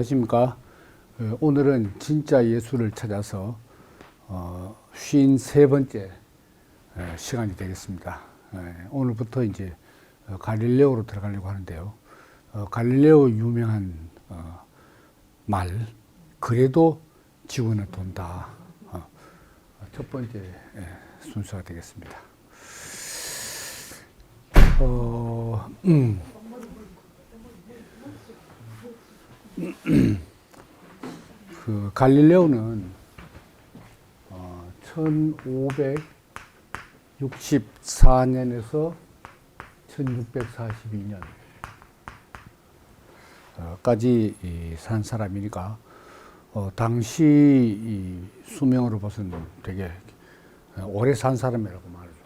안녕하십니까. 오늘은 진짜 예수를 찾아서 53번째 시간이 되겠습니다. 오늘부터 이제 갈릴레오로 들어가려고 하는데요. 갈릴레오 유명한 말, 그래도 지구는 돈다. 첫 번째 순서가 되겠습니다. 그 갈릴레오는 1564년에서 1642년까지 산 사람이니까 당시 이 수명으로 봐서는 되게 오래 산 사람이라고 말할 수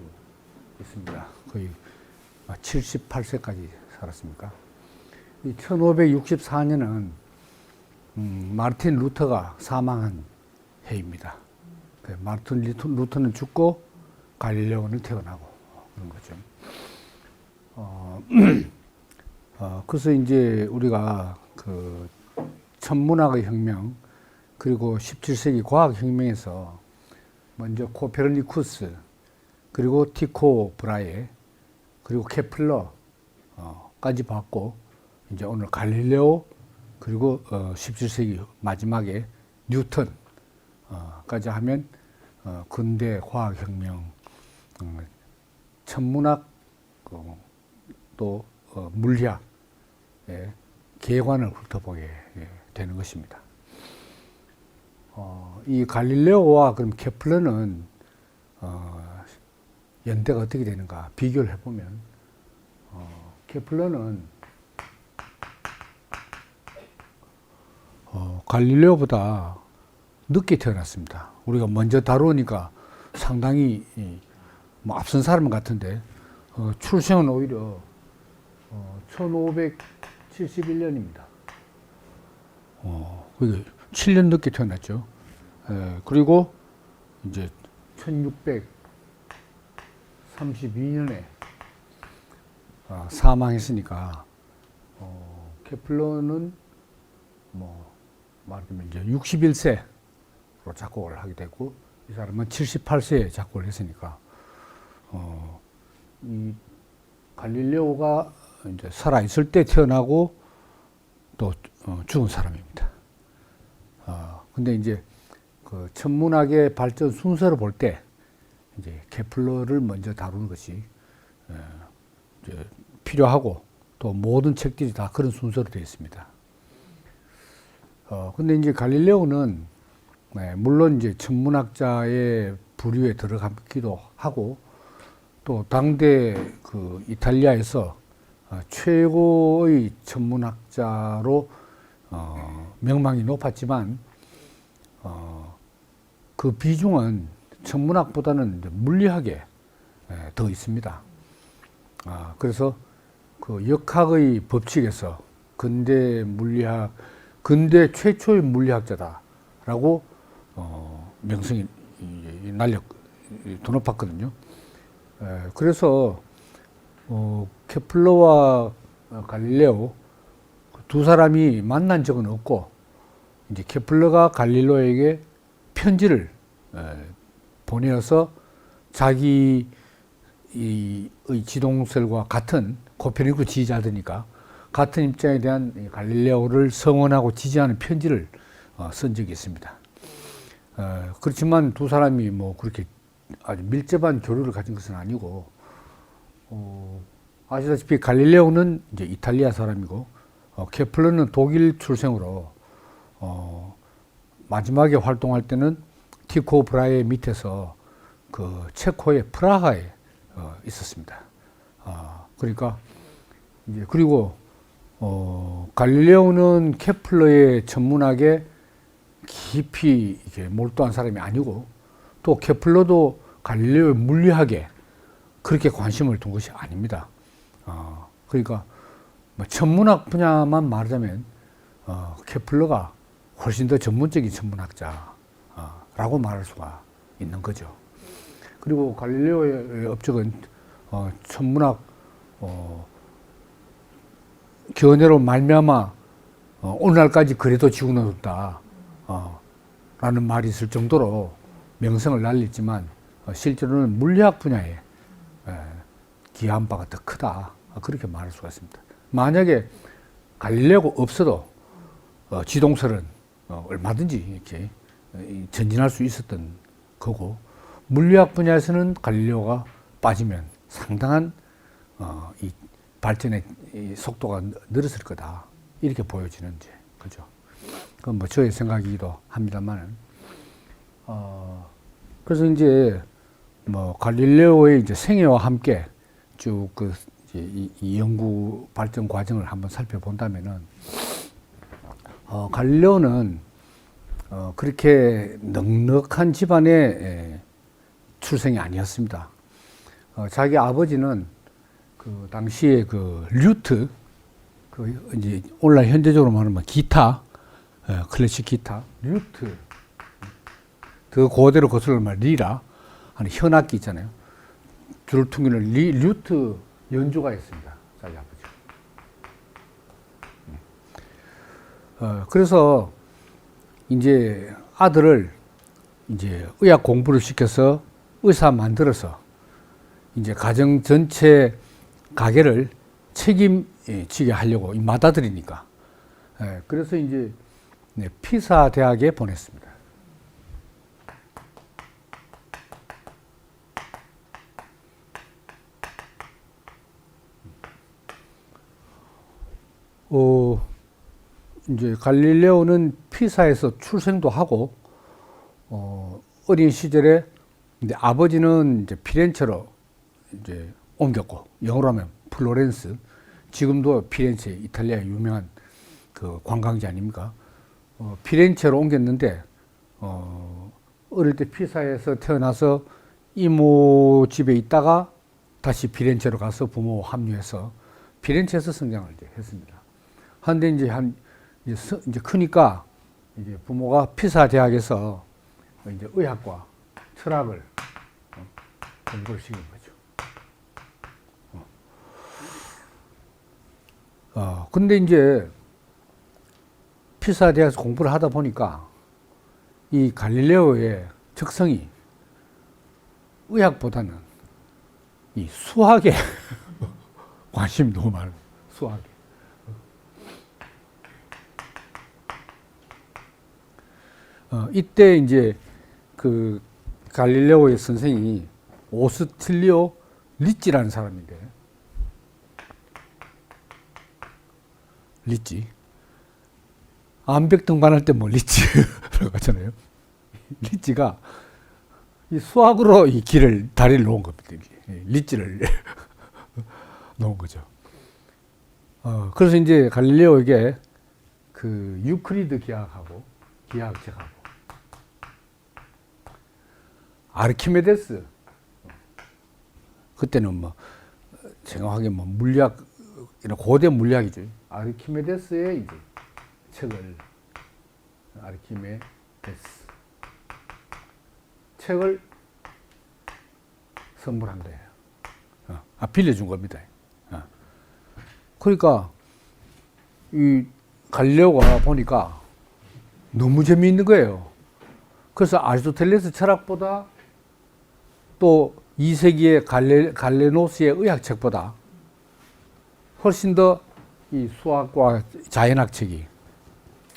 있습니다. 거의 78세까지 살았습니까? 1564년은 마르틴 루터가 사망한 해입니다. 마르틴 루터는 죽고 갈릴레오는 태어나고 그런 거죠. 그래서 이제 우리가 그 천문학의 혁명 그리고 17세기 과학혁명에서 먼저 코페르니쿠스 그리고 티코 브라헤 그리고 케플러까지 봤고 이제 오늘 갈릴레오 그리고 17세기 마지막에 뉴턴까지 하면 근대 과학혁명, 천문학 또 물리학의 계관을 훑어보게 되는 것입니다. 이 갈릴레오와 그럼 케플러는 연대가 어떻게 되는가 비교를 해보면 케플러는 갈릴레오보다 늦게 태어났습니다. 우리가 먼저 다루니까 상당히 앞선 사람 같은데 출생은 오히려 1571년입니다. 그게 7년 늦게 태어났죠. 그리고 이제 1632년에 사망했으니까 케플러는 말하자면 이제 61세로 작곡을 하게 됐고 이 사람은 78세에 작곡을 했으니까 이 갈릴레오가 이제 살아 있을 때 태어나고 또 죽은 사람입니다. 근데 이제 그 천문학의 발전 순서를 볼 때 이제 케플러를 먼저 다루는 것이 이제 필요하고 또 모든 책들이 다 그런 순서로 되어 있습니다. 근데 이제 갈릴레오는 물론 이제 천문학자의 부류에 들어가기도 하고 또 당대 그 이탈리아에서 최고의 천문학자로 명망이 높았지만 그 비중은 천문학보다는 물리학에 더 있습니다. 그래서 그 역학의 법칙에서 근대 최초의 물리학자다라고 명성이 더 높았거든요. 그래서 케플러와 갈릴레오 두 사람이 만난 적은 없고 이제 케플러가 갈릴레오에게 편지를 보내어서 자기의 지동설과 같은 코페르니쿠스 지지자들이니까 같은 입장에 대한 갈릴레오를 성원하고 지지하는 편지를 쓴 적이 있습니다. 그렇지만 두 사람이 그렇게 아주 밀접한 교류를 가진 것은 아니고, 아시다시피 갈릴레오는 이제 이탈리아 사람이고, 케플러는 독일 출생으로, 마지막에 활동할 때는 티코 브라헤 밑에서 그 체코의 프라하에 있었습니다. 그러니까, 이제 그리고 갈릴레오는 케플러의 천문학에 깊이 이렇게 몰두한 사람이 아니고 또 케플러도 갈릴레오의 물리학에 그렇게 관심을 둔 것이 아닙니다. 그러니까 천문학 분야만 말하자면 케플러가 훨씬 더 전문적인 천문학자라고 말할 수가 있는 거죠. 그리고 갈릴레오의 업적은 천문학 견해로 말미암아 오늘날까지 그래도 지구는 없다. 라는 말이 있을 정도로 명성을 날렸지만 실제로는 물리학 분야에 기여한 바가 더 크다. 그렇게 말할 수가 있습니다. 만약에 갈릴레오가 없어도 지동설은 얼마든지 이렇게 전진할 수 있었던 거고, 물리학 분야에서는 갈릴레오가 빠지면 상당한 이 발전의 이 속도가 늘었을 거다. 이렇게 보여지는 이제 그죠. 그건 뭐 저의 생각이기도 합니다만, 그래서 이제 뭐 갈릴레오의 이제 생애와 함께 쭉 이 연구 발전 과정을 한번 살펴본다면은, 갈릴레오는 그렇게 넉넉한 집안의 출생이 아니었습니다. 자기 아버지는 그 당시에 그 류트, 그 이제 오늘날 현대적으로 말하면 기타, 클래식 기타, 류트, 그 고대로 거슬러 리라 하는 현악기 있잖아요. 줄을 퉁기는 류트 연주가 있습니다. 자기 아버지. 그래서 이제 아들을 이제 의학 공부를 시켜서 의사 만들어서 이제 가정 전체 가계를 책임지게 하려고 맏아들이니까. 그래서 이제 피사 대학에 보냈습니다. 이제 갈릴레오는 피사에서 출생도 하고, 어린 시절에 이제 아버지는 이제 피렌체로 이제 옮겼고, 영어로 하면 플로렌스, 지금도 피렌체 이탈리아의 유명한 그 관광지 아닙니까? 피렌체로 옮겼는데, 어릴 때 피사에서 태어나서 이모 집에 있다가 다시 피렌체로 가서 부모 합류해서 피렌체에서 성장을 이제 했습니다. 한데 이제 크니까 이제 부모가 피사 대학에서 이제 의학과 철학을 공부를 시킨 거죠. 근데 이제 피사 대학에서 공부를 하다 보니까 이 갈릴레오의 적성이 의학보다는 이 수학에 관심이 너무 많아요. 수학에. 이때 이제 그 갈릴레오의 선생이 오스틸리오 리찌라는 사람인데, 리찌. 암벽 등반할 때 뭐 리찌라고 하잖아요. 리찌가 이 수학으로 이 다리를 놓은 겁니다. 리찌를 놓은 거죠. 그래서 이제 갈릴레오에게 그 유클리드 기하학하고 기하학책하고 아르키메데스, 그때는 뭐 정확하게 뭐 물리학, 이런 고대 물리학이죠. 아르키메데스의 이제 책을, 아르키메데스 책을 선물한 거예요. 빌려준 겁니다. 그러니까 이 갈릴레오가 보니까 너무 재미있는 거예요. 그래서 아리스토텔레스 철학보다 또 2세기의 갈레노스의 의학책보다 훨씬 더 이 수학과 자연학 책이,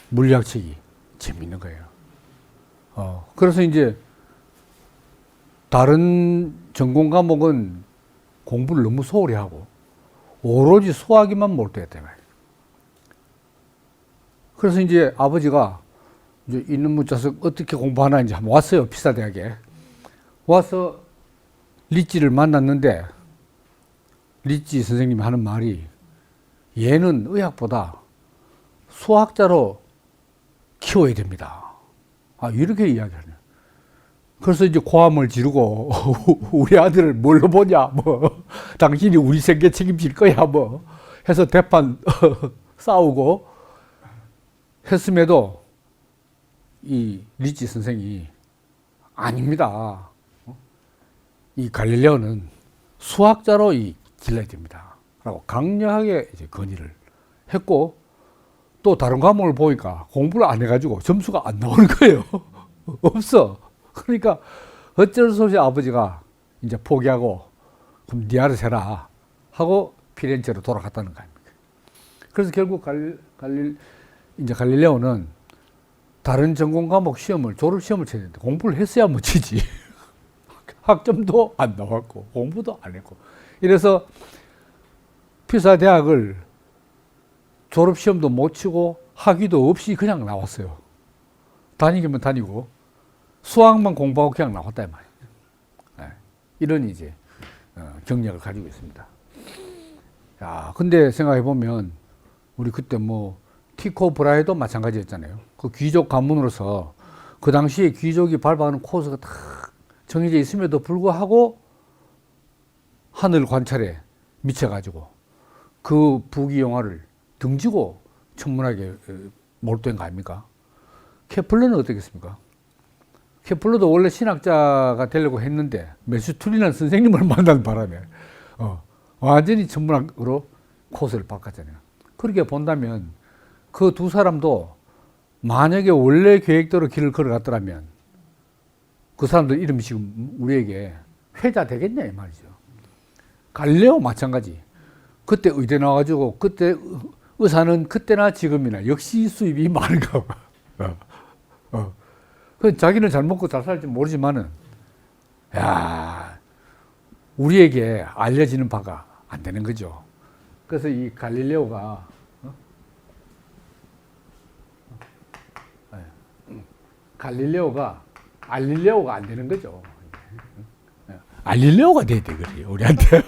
물리학 책이 재미있는 거예요. 그래서 이제 다른 전공 과목은 공부를 너무 소홀히 하고 오로지 수학에만 몰두했다 말이에요. 그래서 이제 아버지가 이제 이놈의 자식 어떻게 공부하나 이제 한번 왔어요. 피사 대학에 와서 리찌를 만났는데, 리찌 선생님이 하는 말이, 얘는 의학보다 수학자로 키워야 됩니다. 이렇게 이야기하네요. 그래서 이제 고함을 지르고 우리 아들을 뭘로 보냐, 뭐 당신이 우리 생계 책임질 거야, 뭐 해서 대판 싸우고 했음에도 이 리찌 선생이 아닙니다. 이 갈릴레오는 수학자로 길러야 됩니다. 라고 강력하게 이제 건의를 했고, 또 다른 과목을 보니까 공부를 안 해가지고 점수가 안 나오는 거예요. 없어. 그러니까 어쩔 수 없이 아버지가 이제 포기하고 그럼 네 알아서 해라 하고 피렌체로 돌아갔다는 거 아닙니까? 그래서 결국 이제 갈릴레오는 다른 전공 과목 시험을 졸업 시험을 쳐야 되는데 공부를 했어야 뭐 치지. 학점도 안 나왔고 공부도 안 했고 이래서 피사 대학을 졸업 시험도 못 치고 학위도 없이 그냥 나왔어요. 다니기만 다니고 수학만 공부하고 그냥 나왔다 이 말이에요. 네. 이런 이제 경력을 가지고 있습니다. 야, 근데 생각해 보면 우리 그때 뭐 티코 브라헤도 마찬가지였잖아요. 그 귀족 가문으로서 그 당시에 귀족이 밟아가는 코스가 다 정해져 있음에도 불구하고 하늘 관찰에 미쳐가지고 그 부귀영화를 등지고 천문학에 몰두한 거 아닙니까? 케플러는 어떻겠습니까? 케플러도 원래 신학자가 되려고 했는데 메슈툴이라는 선생님을 만난 바람에 완전히 천문학으로 코스를 바꿨잖아요. 그렇게 본다면 그 두 사람도 만약에 원래 계획대로 길을 걸어갔더라면 그 사람들 이름이 지금 우리에게 회자 되겠냐 이 말이죠. 갈릴레오 마찬가지. 그때 의대 나와가지고 그때 의사는 그때나 지금이나 역시 수입이 많은가 봐. 자기는 잘 먹고 잘 살지 모르지만은 야 우리에게 알려지는 바가 안 되는 거죠. 그래서 이 갈릴레오가 알릴레오가 안 되는 거죠. 알릴레오가 돼야 돼, 그래요, 우리한테.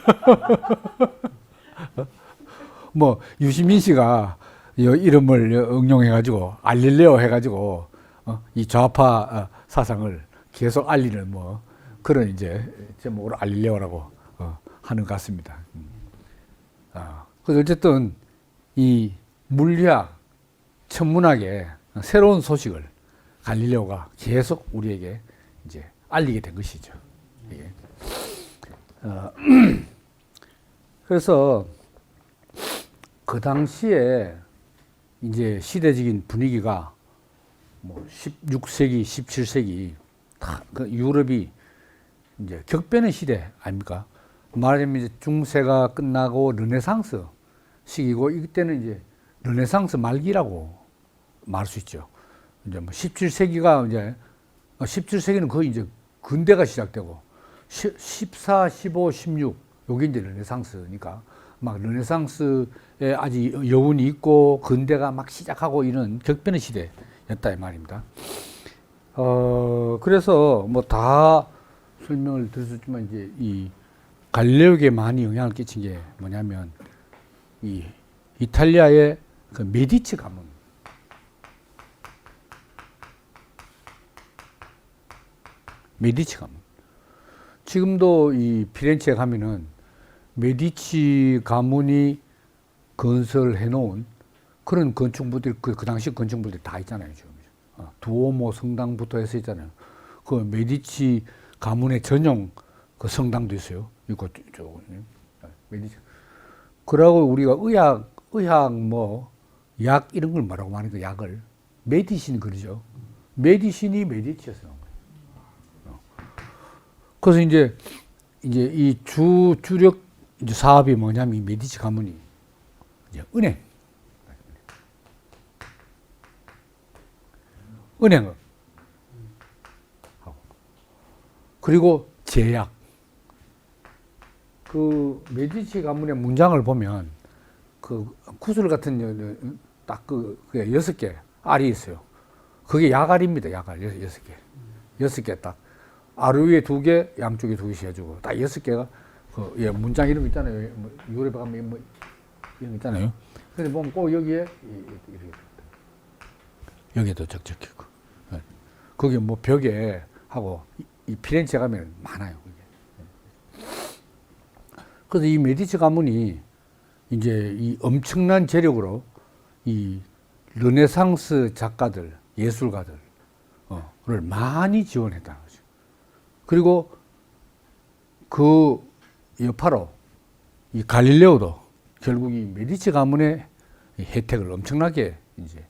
뭐, 유시민 씨가 이름을 응용해가지고, 알릴레오 해가지고, 이 좌파 사상을 계속 알리는 뭐, 그런 이제 제목으로 알릴레오라고 하는 것 같습니다. 그래서 어쨌든 이 물리학, 천문학의 새로운 소식을 갈릴레오가 계속 우리에게 이제 알리게 된 것이죠. 예. 그래서 그 당시에 이제 시대적인 분위기가 뭐 16세기, 17세기 다 그 유럽이 이제 격변의 시대 아닙니까? 말하자면 이제 중세가 끝나고 르네상스 시기고 이때는 이제 르네상스 말기라고 말할 수 있죠. 이제 뭐 17세기가 이제 17세기는 거의 이제 근대가 시작되고 14, 15, 16 요게 이제 르네상스니까 막 르네상스에 아직 여운이 있고 근대가 막 시작하고 이런 격변의 시대였다 이 말입니다. 그래서 뭐 다 설명을 드릴 수 있지만 이제 이 갈릴레오에게 많이 영향을 끼친 게 뭐냐면 이 이탈리아의 그 메디치 가문. 메디치 가문. 지금도 이 피렌체에 가면은 메디치 가문이 건설해 놓은 그런 건축물들, 그 당시 건축물들이 다 있잖아요, 지금. 두오모 성당부터 해서 있잖아요. 그 메디치 가문의 전용 그 성당도 있어요. 이거 메디치. 그러고 우리가 의학 뭐 약 이런 걸 뭐라고 말하니까 약을 메디신 그러죠. 메디신이 메디치였어요. 그래서 이제 이 주력 이제 사업이 뭐냐면 이 메디치 가문이 이제 은행을 하고 그리고 제약. 그 메디치 가문의 문장을 보면 그 구슬 같은 딱 그게 6개 알이 있어요. 그게 약알입니다. 약알 6개. 6개 딱. 알 위에 2개, 양쪽에 2개씩 해주고 딱 6개가 그 예, 문장 이름 있잖아요. 뭐 유럽에 가면 뭐 이런 거 있잖아요. 근데 보면 꼭 여기에 이렇게 여기에도 적적히고 거기 뭐 벽에 하고 이 피렌체 가면 많아요. 그게. 그래서 이 메디치 가문이 이제 이 엄청난 재력으로 이 르네상스 작가들, 예술가들을 많이 지원했다는 거죠. 그리고 그 여파로 이 갈릴레오도 결국 이 메디치 가문의 혜택을 엄청나게 이제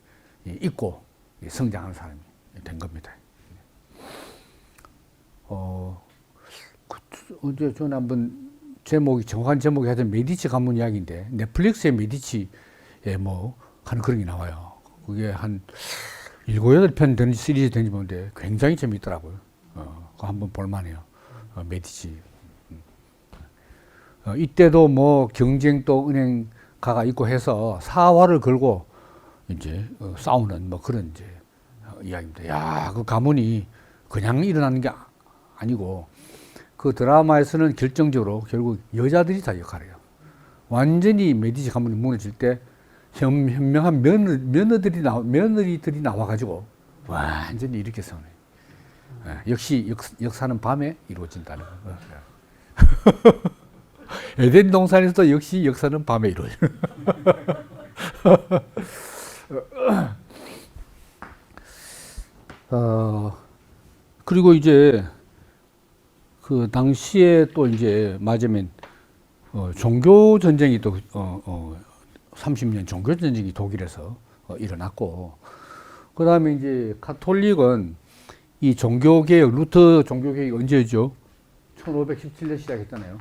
있고 성장하는 사람이 된 겁니다. 언제 전에 한번 정확한 제목이 하여튼 메디치 가문 이야기인데, 넷플릭스의 메디치에 뭐 하는 그런 게 나와요. 그게 한 7, 8편 되는 시리즈 되는지 모르는데 굉장히 재밌더라고요. 그거 한번 볼만해요. 메디치. 이때도 뭐 경쟁 또 은행가가 있고 해서 사활을 걸고 이제 싸우는 뭐 그런 이제 이야기입니다. 야, 그 가문이 그냥 일어나는 게 아니고 그 드라마에서는 결정적으로 결국 여자들이 다 역할을 해요. 완전히 메디치 가문이 무너질 때 현명한 며느리들이 나와가지고 완전히 이렇게 싸우네. 역시 역사는 밤에 이루어진다는 거. 에덴 동산에서도 역시 역사는 밤에 이루어져. 그리고 이제 그 당시에 또 이제 맞으면 종교 전쟁이 또 30년 종교 전쟁이 독일에서 일어났고, 그 다음에 이제 가톨릭은 이 종교개혁, 루터 종교개혁이 언제죠? 1517년 시작했잖아요.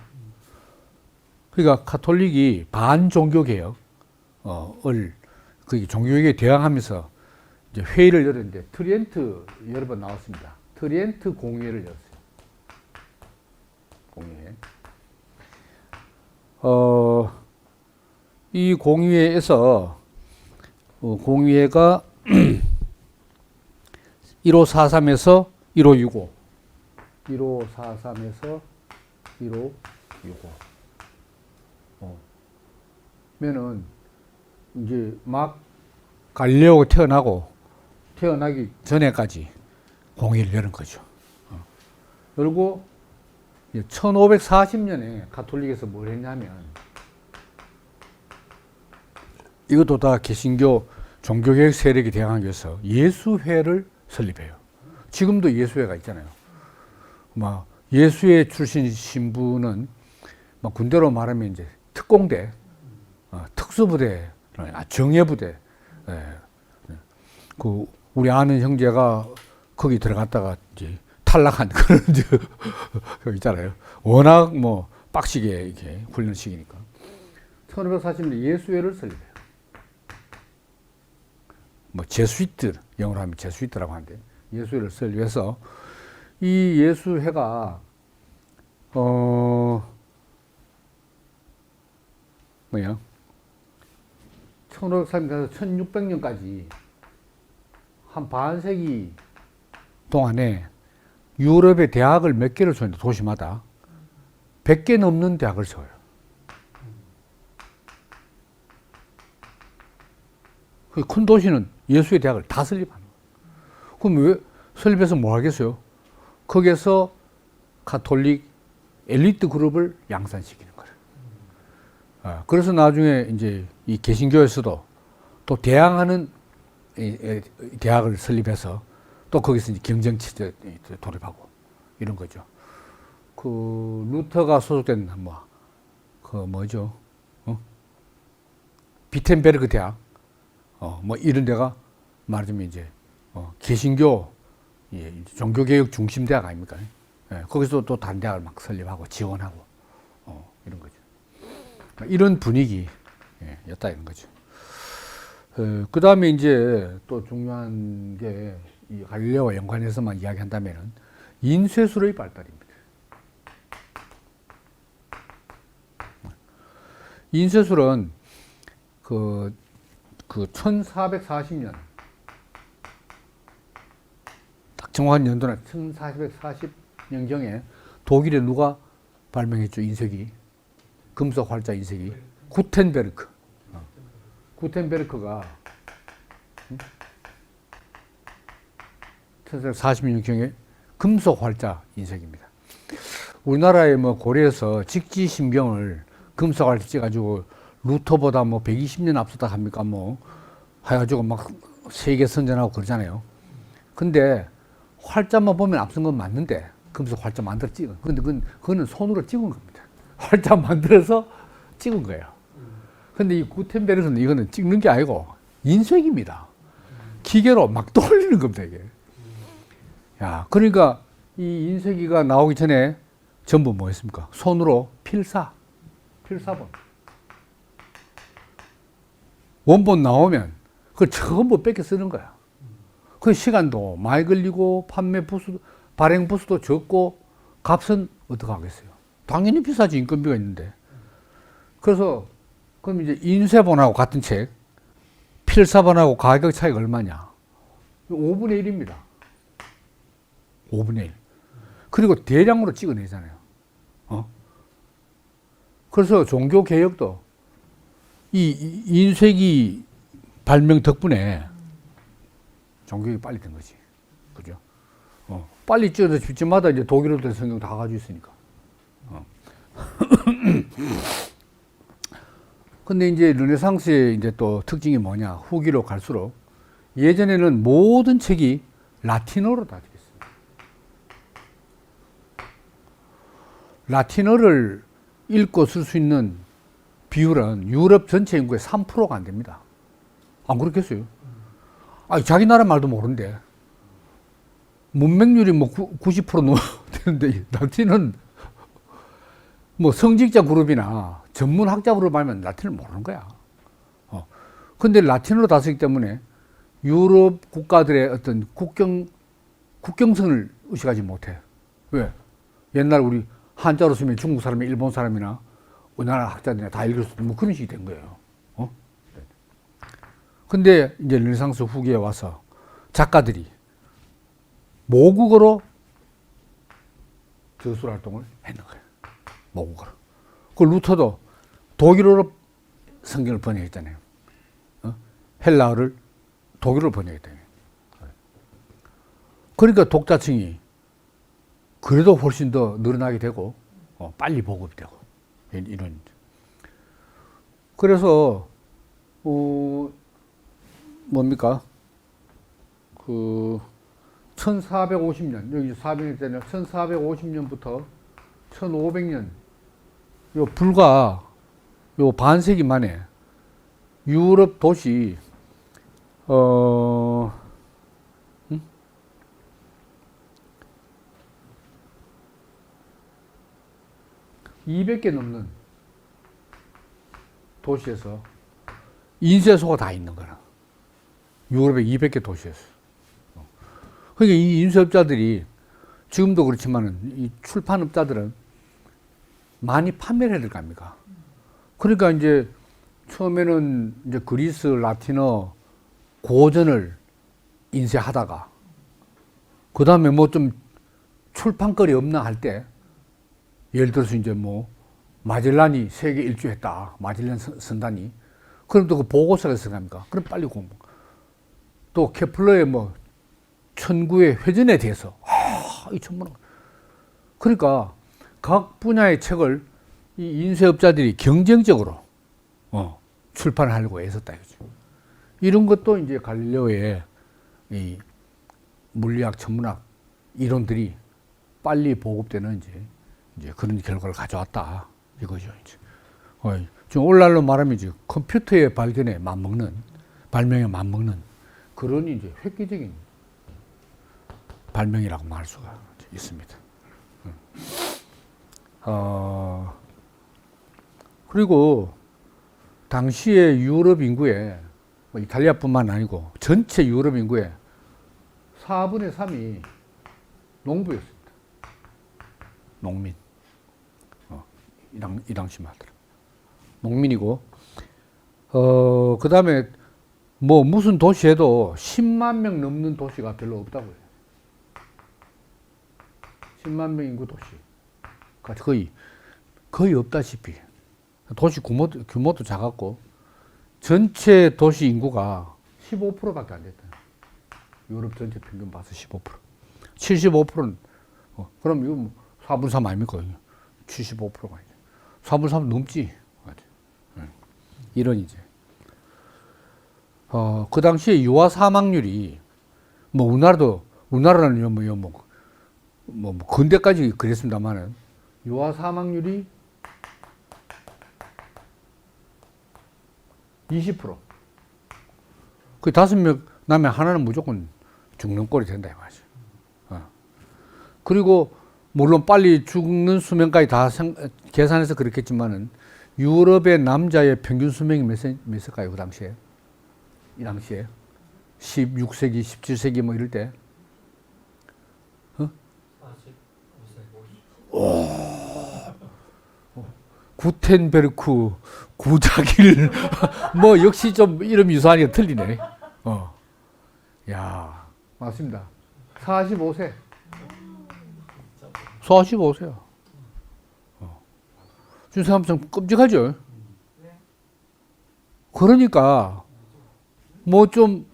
그러니까 가톨릭이 반종교개혁을, 그 종교개혁에 대항하면서 이제 회의를 열었는데, 트리엔트 여러 번 나왔습니다. 트리엔트 공의회를 열었어요. 공의회. 이 공의회에서, 공의회가 1543에서 1565, 1543에서 1565. 면은 이제 막 갈릴레오가 태어나기 전에까지 공의를 여는 거죠. 그리고 1540년에 가톨릭에서 뭘 했냐면, 이것도 다 개신교 종교개혁 세력이 대항하기 위해서 예수회를 설립해요. 지금도 예수회가 있잖아요. 막 예수회 출신 신부는 막 군대로 말하면 이제 특공대, 특수부대, 정예부대. 그 우리 아는 형제가 거기 들어갔다가 이제 탈락한 그런 거 있잖아요. 워낙 뭐 빡시게 이렇게 훈련시키니까. 1540년에 예수회를 설립해요. 뭐 제수이트, 영어로 하면 제수이트라고 하는데, 예수회를 설립해서 이 예수회가 1530년에서 1600년까지 한 반세기 동안에 유럽의 대학을 몇 개를 세웠는데, 도시마다 100개 넘는 대학을 세워요. 그 큰 도시는 예수의 대학을 다 설립하는 거예요. 그럼 왜 설립해서 뭐 하겠어요? 거기에서 가톨릭 엘리트 그룹을 양산시키는 거예요. 그래서 나중에 이제 이 개신교에서도 또 대항하는 대학을 설립해서 또 거기서 이제 경쟁치에 돌입하고 이런 거죠. 그 루터가 소속된 비텐베르크 대학, 뭐 이런 데가 말하자면 이제 개신교 종교개혁 중심 대학 아닙니까? 거기서 또 다른 대학을 막 설립하고 지원하고 이런 거죠. 이런 분위기였다 이런 거죠. 그 다음에 이제 또 중요한 게 이 갈릴레오와 연관해서만 이야기한다면은 인쇄술의 발달입니다. 인쇄술은 그 1440년, 딱 정확한 연도는 1440년경에 독일에 누가 발명했죠? 인쇄기, 금속 활자 인쇄기. 구텐베르크. 구텐베르크가 1440년경에 금속 활자 인쇄기입니다. 우리나라의 뭐 고려에서 직지심경을 금속 활자 찍어가지고 루터보다 뭐 120년 앞서다 합니까? 뭐 해가지고 막 세계 선전하고 그러잖아요. 근데 활자만 보면 앞선 건 맞는데, 금속 활자 만들어 찍은. 근데 그거는 손으로 찍은 겁니다. 활자 만들어서 찍은 거예요. 근데 이 구텐베르크는 이거는 찍는 게 아니고 인쇄기입니다. 기계로 막 돌리는 겁니다, 이게. 야, 그러니까 이 인쇄기가 나오기 전에 전부 뭐 했습니까? 손으로 필사본. 원본 나오면 그걸 전부 뺏겨 쓰는 거야. 그 시간도 많이 걸리고 발행 부수도 적고 값은 어떻게 하겠어요? 당연히 비싸지, 인건비가 있는데. 그래서 그럼 이제 인쇄본하고 같은 책, 필사본하고 가격 차이가 얼마냐? 5분의 1입니다. 5분의 1. 그리고 대량으로 찍어내잖아요. 그래서 종교 개혁도 이 인쇄기 발명 덕분에 종교가 빨리 된 거지. 그죠? 빨리 찍어서 집집마다 이제 독일어로 된 성경 다 가지고 있으니까. 근데 이제 르네상스의 이제 또 특징이 뭐냐? 후기로 갈수록 예전에는 모든 책이 라틴어로 다 되어 있어요. 라틴어를 읽고 쓸 수 있는 비율은 유럽 전체 인구의 3%가 안 됩니다. 안 그렇겠어요? 아니, 자기 나라 말도 모르는데. 문맹률이 뭐 90% 넘는데, 라틴은 뭐 성직자 그룹이나 전문 학자 그룹 알면 라틴을 모르는 거야. 근데 라틴어로 다 쓰기 때문에 유럽 국가들의 어떤 국경선을 의식하지 못해. 왜? 옛날 우리 한자로 쓰면 중국 사람이 일본 사람이나 우리나라 학자들이나 다 읽을 수 있는 뭐 그런 식이 된 거예요. 근데 이제 르네상스 후기에 와서 작가들이 모국어로 저술 활동을 했는 거예요. 모국어로. 그 루터도 독일어로 성경을 번역했잖아요. 헬라어를 독일어로 번역했잖아요. 그러니까 독자층이 그래도 훨씬 더 늘어나게 되고 빨리 보급이 되고 이런. 그래서 뭡니까? 1450년, 여기 400년 때는 1450년부터 1500년, 불과 반세기 만에 유럽 도시, 200개 넘는 도시에서 인쇄소가 다 있는 거라. 유럽의 200개 도시에서. 그러니까 이 인쇄업자들이 지금도 그렇지만은 이 출판업자들은 많이 판매를 해야 될 거 아닙니까? 그러니까 이제 처음에는 이제 그리스 라틴어 고전을 인쇄하다가 그 다음에 뭐 좀 출판거리 없나 할 때 예를 들어서 이제 뭐 마젤란이 세계 일주했다. 마젤란 선단이. 그럼 또 그 보고서가 있습니까? 그럼 빨리 공부. 또 케플러의 뭐 천구의 회전에 대해서 이 전문가. 그러니까 각 분야의 책을 이 인쇄업자들이 경쟁적으로 출판하려고 애썼다 이거죠. 이런 것도 이제 갈릴레오의 이 물리학, 천문학 이론들이 빨리 보급되는 이제 그런 결과를 가져왔다 이거죠. 이제. 지금 오늘날로 말하면 이제 컴퓨터의 발명에 맞먹는 그런 이제 획기적인 발명이라고 말할 수가 있습니다. 그리고 당시의 유럽 인구의 뭐 이탈리아뿐만 아니고 전체 유럽 인구의 4분의 3이 농부였습니다. 농민. 이 당시 말대로. 농민이고, 그 다음에 뭐 무슨 도시에도 10만 명 넘는 도시가 별로 없다고요. 10만 명 인구 도시. 거의 없다시피. 도시 규모도 작았고, 전체 도시 인구가 15%밖에 안 됐다. 유럽 전체 평균 봐서 15%. 75%는, 그럼 이거 뭐 4분 3 아닙니까? 75%가 이제. 4분 3 넘지. 이런 이제. 그 당시에 유아 사망률이, 뭐, 우리나라는 뭐, 근대까지 그랬습니다만은, 유아 사망률이 20%. 그 5명 나면 하나는 무조건 죽는 꼴이 된다 이 말이죠. 그리고 물론 빨리 죽는 수명까지 다 계산해서 그렇겠지만은 유럽의 남자의 평균 수명이 몇일까요? 그 당시에? 이 당시에? 16세기, 17세기 뭐 이럴 때? 45세. 구텐베르크, 구자길, 뭐 역시 좀 이름 유사하니까 틀리네. 야, 맞습니다. 45세. 45세야. 지금 생각하면 좀 끔찍하죠? 그러니까, 뭐 좀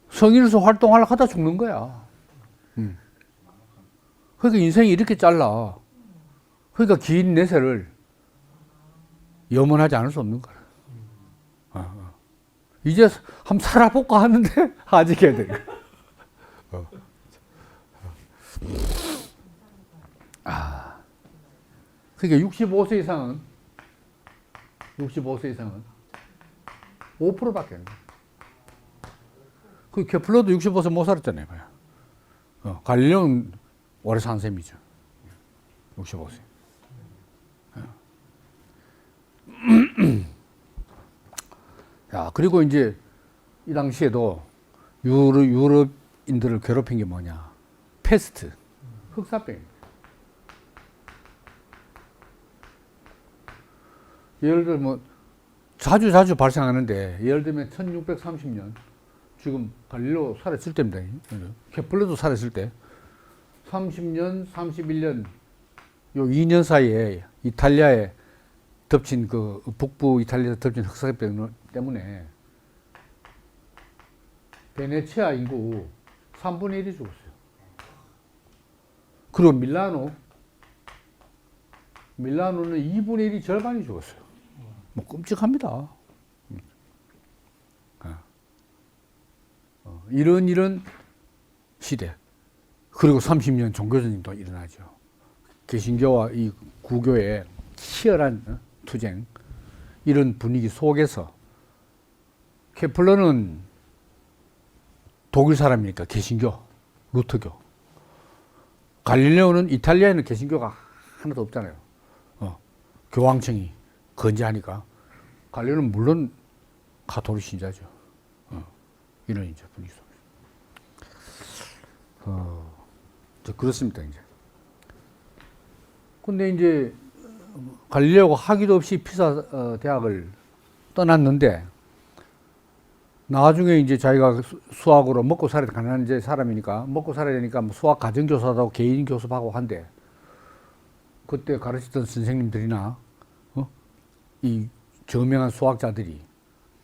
성인으로서 활동하려고 하다 죽는 거야. 그러니까 인생이 이렇게 짧아. 그러니까 긴 내세를 염원하지 않을 수 없는 거야. 이제 한번 살아볼까 하는데, 아직 해야 돼. 그러니까 65세 이상은 5%밖에 안 돼. 그 케플러도 65세 못 살았잖아요. 갈릴레오는 오래 산 셈이죠. 65세. 야, 그리고 이제 이 당시에도 유럽인들을 괴롭힌 게 뭐냐? 패스트, 흑사병입니다. 예를 들면 뭐 자주 발생하는데 예를 들면 1630년 지금 갈릴레오 살았을 때입니다. 케플러도 살았을 때 30년, 31년 요 2년 사이에 이탈리아에 덮친 그 북부 이탈리아에서 덮친 흑사병 때문에 베네치아 인구 3분의 1이 죽었어요. 그리고 밀라노는 2분의 1이 절반이 죽었어요. 뭐 끔찍합니다. 이런 시대. 그리고 30년 종교전쟁도 일어나죠. 개신교와 이 구교의 치열한 투쟁. 이런 분위기 속에서 케플러는 독일 사람이니까 개신교, 루터교. 갈릴레오는 이탈리아에는 개신교가 하나도 없잖아요. 교황청이 건재하니까 갈릴레오는 물론 가톨릭 신자죠. 이런 이제 분위기 속에서. 그렇습니다, 이제. 근데 이제 갈릴레오가 학위도 없이 피사 대학을 떠났는데 나중에 이제 자기가 수학으로 먹고 살아야 가난한 이제 사람이니까 먹고 살아야 되니까 뭐 수학 가정교사도 하고 개인 교습하고 한대. 그때 가르치던 선생님들이나 이 저명한 수학자들이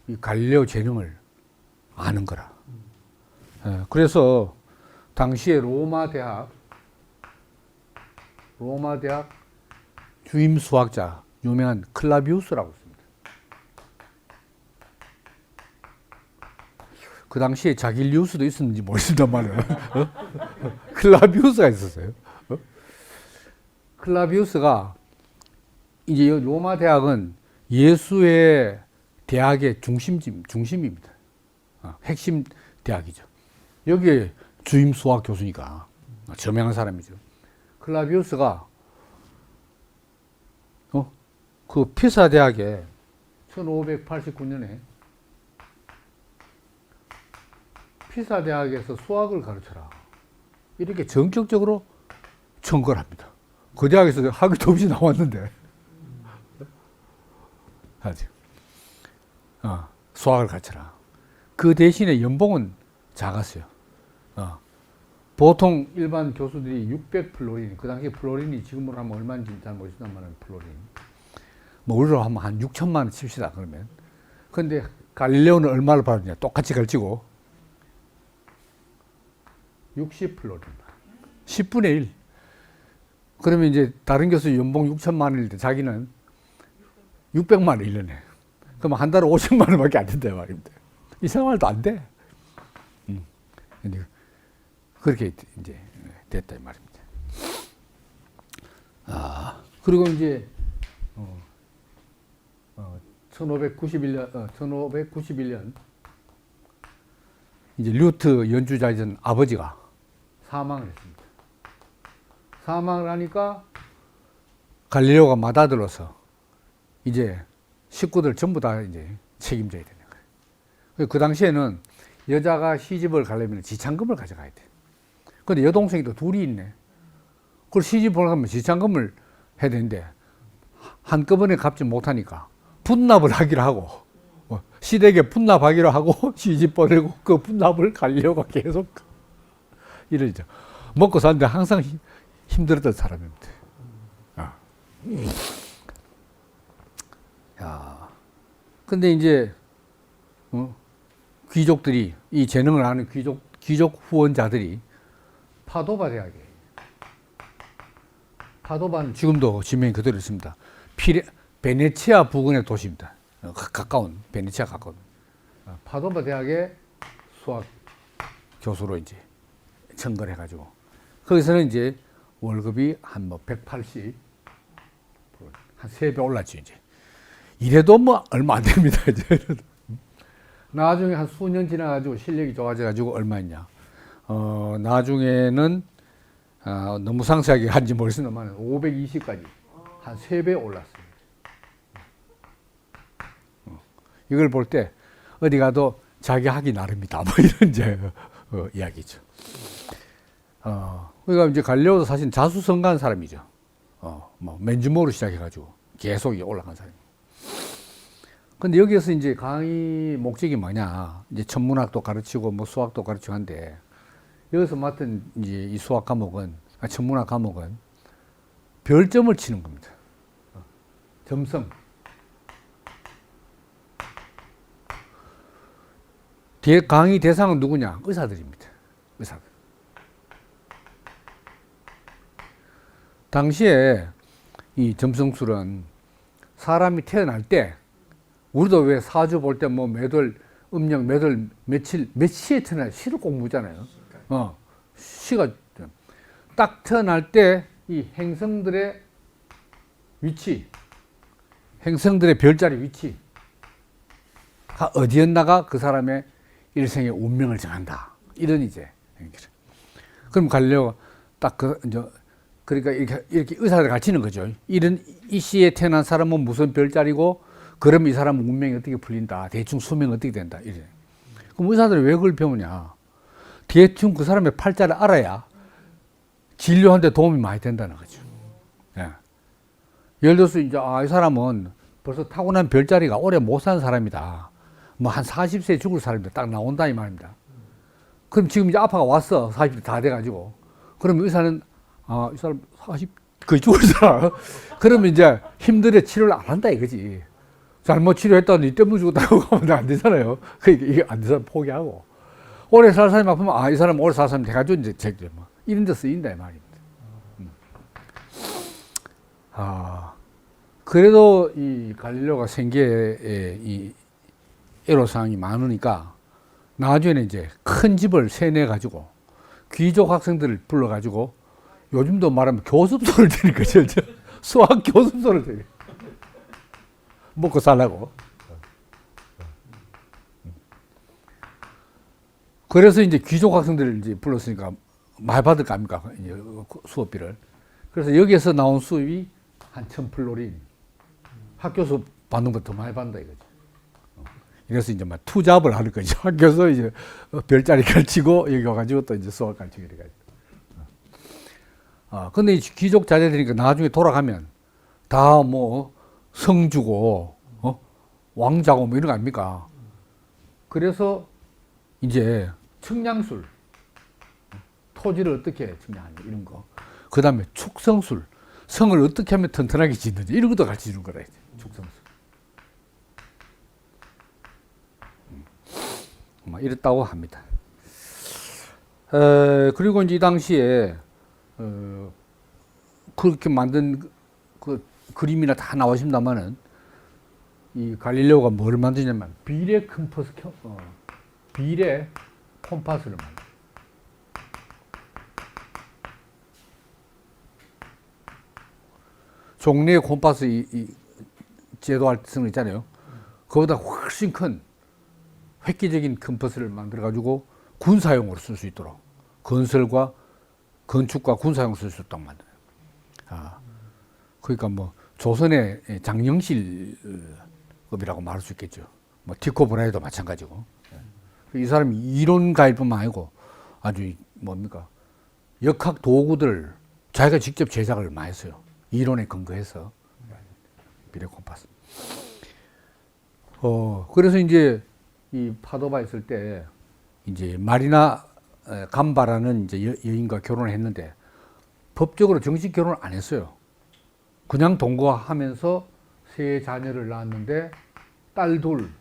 이 갈릴레오 재능을 아는 거라. 그래서 당시에 로마 대학 주임 수학자 유명한 클라비우스라고 있습니다. 그 당시에 자길리우스도 있었는지 모르겠습니다만 클라비우스가 있었어요. 클라비우스가 이제 로마 대학은 예수의 대학의 중심입니다. 핵심 대학이죠. 여기에 주임 수학 교수니까 저명한 사람이죠. 클라비우스가 그 피사 대학에 1589년에 피사 대학에서 수학을 가르쳐라. 이렇게 전격적으로 청구를 합니다. 그 대학에서 학위도 없이 나왔는데 수학을 가르쳐라. 그 대신에 연봉은 작았어요. 보통 일반 교수들이 600플로린, 그 당시에 플로린이 지금으로 하면 얼마인지 잘 모르겠지만 플로린. 뭐 우리로 하면 한 6천만 원 칩시다, 그러면. 근데 갈릴레오는 얼마를 받았냐? 똑같이 가르치고 60플로린. 10분의 1. 그러면 이제 다른 교수 연봉 6천만 원일 때 자기는 600만 원 1년에. 그럼 한 달에 50만 원밖에 안 된다 말입니다. 이 생활도 안 돼. 그렇게 이제 됐다 이 말입니다. 그리고 이제 1591년 이제 류트 연주자이던 아버지가 사망을 했습니다. 사망을 하니까 갈릴레오가 맏아들로서 이제 식구들 전부 다 이제 책임져야 되는 거예요. 그 당시에는 여자가 시집을 가려면 지참금을 가져가야 돼. 근데 여동생이 또 둘이 있네. 그걸 시집을 가면 지참금을 해야 되는데 한꺼번에 갚지 못하니까 분납을 하기로 하고 시댁에 분납하기로 하고 시집 보내고 그 분납을 갈릴레오가 계속 이러죠. 먹고 사는데 항상 힘들었던 사람입니다. 야, 근데 이제 귀족들이 이 재능을 아는 귀족 후원자들이 파도바 대학에 파도바는 지금도 지명이 그대로 있습니다. 베네치아 부근의 도시입니다. 가까운 베네치아 가까운 파도바 대학의 수학 교수로 이제 청거를 해가지고 거기서는 이제 월급이 한 뭐 180, 한 3배 올랐죠 이제. 이래도 뭐 얼마 안 됩니다 이제. 나중에 한 수년 지나가지고 실력이 좋아져가지고 얼마였냐. 나중에는 너무 상세하게 한지 모르겠습니다만 520까지 한 3배 올랐습니다. 이걸 볼 때 어디 가도 자기 하기 나름이다 뭐 이런 이제 이야기죠. 그러니까 이제 갈릴레오도 사실 자수성가한 사람이죠. 뭐 맨주모로 시작해가지고 계속 올라간 사람이에요. 근데 여기에서 이제 강의 목적이 뭐냐? 이제 천문학도 가르치고 뭐 수학도 가르치고 한데 여기서 맡은 이제 이 수학 과목은 천문학 과목은 별점을 치는 겁니다. 점성. 강의 대상은 누구냐? 의사들입니다. 의사들. 당시에 이 점성술은 사람이 태어날 때 우리도 왜 사주 볼 때 뭐 몇월 음력 몇월 며칠 몇 시에 태어나 시를 꼭 묻잖아요. 시가 딱 태어날 때 이 행성들의 위치, 행성들의 별자리 위치가 어디였나가 그 사람의 일생의 운명을 정한다. 이런 이제. 그럼 갈릴레오가 딱 그러니까 이렇게 의사들 가르치는 거죠. 이 시에 태어난 사람은 무슨 별자리고, 그럼 이 사람은 운명이 어떻게 풀린다. 대충 수명이 어떻게 된다. 이래. 그럼 의사들이 왜 그걸 배우냐. 대충 그 사람의 팔자를 알아야 진료하는데 도움이 많이 된다는 거죠. 예. 예를 들어서 이제, 이 사람은 벌써 타고난 별자리가 오래 못 사는 사람이다. 뭐 한 40세에 죽을 사람이다. 딱 나온다 이 말입니다. 그럼 지금 이제 아파가 왔어. 40대 다 돼가지고. 그럼 의사는, 이 사람 40, 거의 죽을 사람. 그러면 이제 힘들어 치료를 안 한다 이거지. 잘못 치료했다고 니 때문에 죽었다고 하면 안 되잖아요. 그러니까 이게 안 되는 사람 포기하고. 오래 살 사람이 아프면, 이 사람 오래 살 사람 돼가지고 이제 뭐 이런 데 쓰인다 이 말입니다. 그래도 이 갈릴레오가 생계에 이 애로사항이 많으니까 나중에는 이제 큰 집을 세내가지고 귀족 학생들을 불러가지고 요즘도 말하면 교습소를 드릴 거죠. 수학 교습소를 드릴. 먹고 살라고. 그래서 이제 귀족 학생들을 이제 불렀으니까 많이 받을 거 아닙니까? 이제 수업비를. 그래서 여기에서 나온 수입이 한 1000플로린. 학교 수업 받는 것도 많이 받는다 이거죠. 그래서 이제 막 투잡을 하는 거죠. 학교에서 이제 별자리 가르치고 여기 와가지고 또 이제 수학 가르치고 이래가지고. 근데 이 귀족 자제들이니까 나중에 돌아가면 다 뭐 성주고, 왕자고 뭐 이런 거 아닙니까? 그래서 이제 측량술, 토지를 어떻게 측량하냐 이런 거. 그 다음에 축성술, 성을 어떻게 하면 튼튼하게 짓는지 이런 것도 가르쳐 주는 거라. 축성술. 이랬다고 합니다. 그리고 이제 이 당시에 그렇게 만든 그 그림이나 다 나오십니다만은 이 갈릴레오가 뭘 만드냐면 비례 콤파스를 만들어요. 종래의 콤파스 이 제도할 수 있잖아요. 그보다 훨씬 큰 획기적인 컴퍼스를 만들어 가지고 군사용으로 쓸 수 있도록 건설과 건축과 군사용으로 쓸 수 있도록 만드는. 그러니까 뭐 조선의 장영실급이라고 말할 수 있겠죠. 뭐 티코 브라이도 마찬가지고. 이 사람이 이론 가일뿐만 아니고 아주 뭡니까 역학 도구들 자기가 직접 제작을 많이 했어요. 이론에 근거해서 미래 콤파스. 그래서 이제 이 파도바 있을 때 이제 마리나 감바라는 이제 여인과 결혼을 했는데 법적으로 정식 결혼을 안 했어요. 그냥 동거하면서 세 자녀를 낳았는데 딸 둘,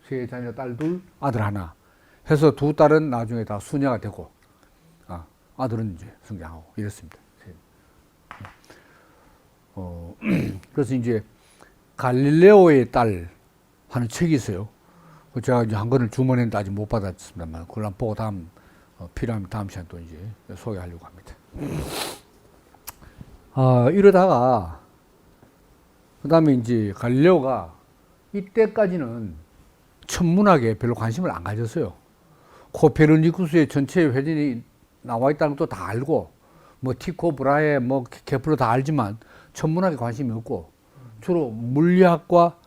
세 자녀 딸 둘, 아들 하나 해서 두 딸은 나중에 다 수녀가 되고 아들은 이제 성장하고 이랬습니다. 그래서 이제 갈릴레오의 딸 하는 책이 있어요. 제가 이제 한 권을 주문했는데 아직 못 받았습니다만 그걸 한번 보고 필요하면 다음 시간에 또 이제 소개하려고 합니다. 이러다가 그 다음에 이제 갈릴레오가 이때까지는 천문학에 별로 관심을 안 가졌어요. 코페르니쿠스의 전체 회전이 나와 있다는 것도 다 알고 뭐 티코 브라헤 뭐 케플러 다 알지만 천문학에 관심이 없고 주로 물리학과